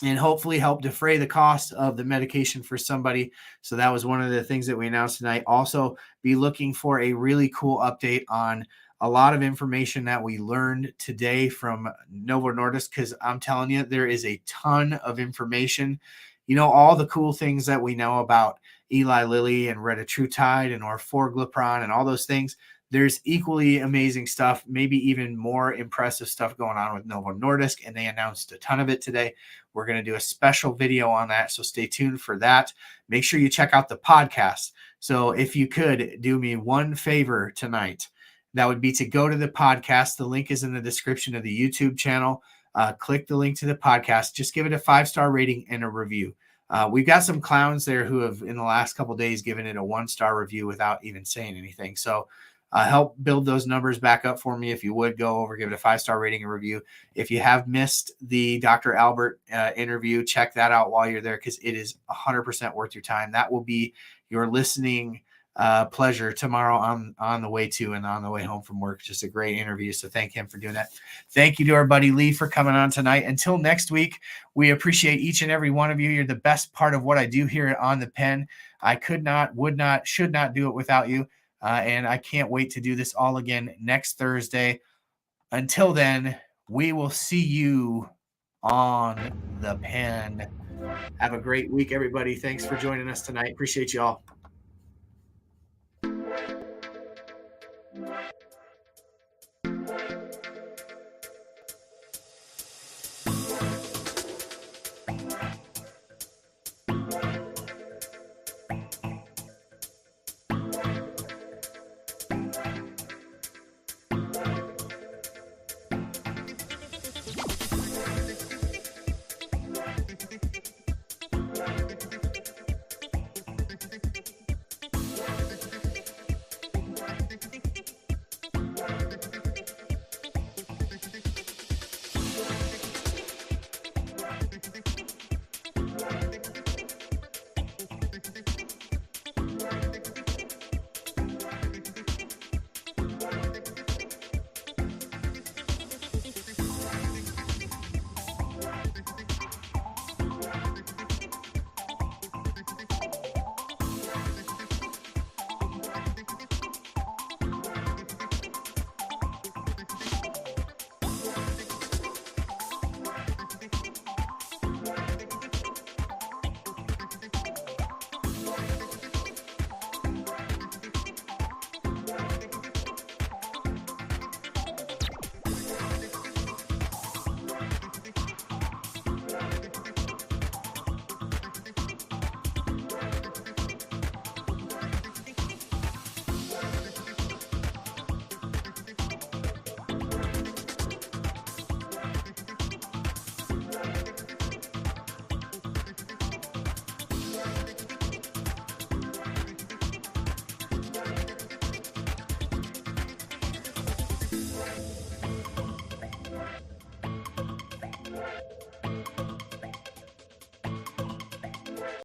and hopefully help defray the cost of the medication for somebody. So that was one of the things that we announced tonight. Also, be looking for a really cool update on a lot of information that we learned today from Novo Nordisk, because I'm telling you, there is a ton of information. You know, all the cool things that we know about Eli Lilly and retatrutide and orforglipron and all those things. There's equally amazing stuff, maybe even more impressive stuff going on with Novo Nordisk, and they announced a ton of it today. We're going to do a special video on that, so stay tuned for that. Make sure you check out the podcast. So if you could do me one favor tonight, that would be to go to the podcast. The link is in the description of the YouTube channel. Click the link to the podcast. Just give it a 5-star rating and a review. We've got some clowns there who have, in the last couple of days, given it a 1-star review without even saying anything. So help build those numbers back up for me. If you would go over, give it a 5-star rating and review. If you have missed the Dr. Albert interview, check that out while you're there, because it is 100% worth your time. That will be your listening pleasure tomorrow on the way to and on the way home from work. Just a great interview. So thank him for doing that. Thank you to our buddy Lee for coming on tonight. Until next week, we appreciate each and every one of you. You're the best part of what I do here on the pen. I could not, would not, should not do it without you. And I can't wait to do this all again next Thursday. Until then, we will see you on the pen. Have a great week, everybody. Thanks for joining us tonight. Appreciate you all.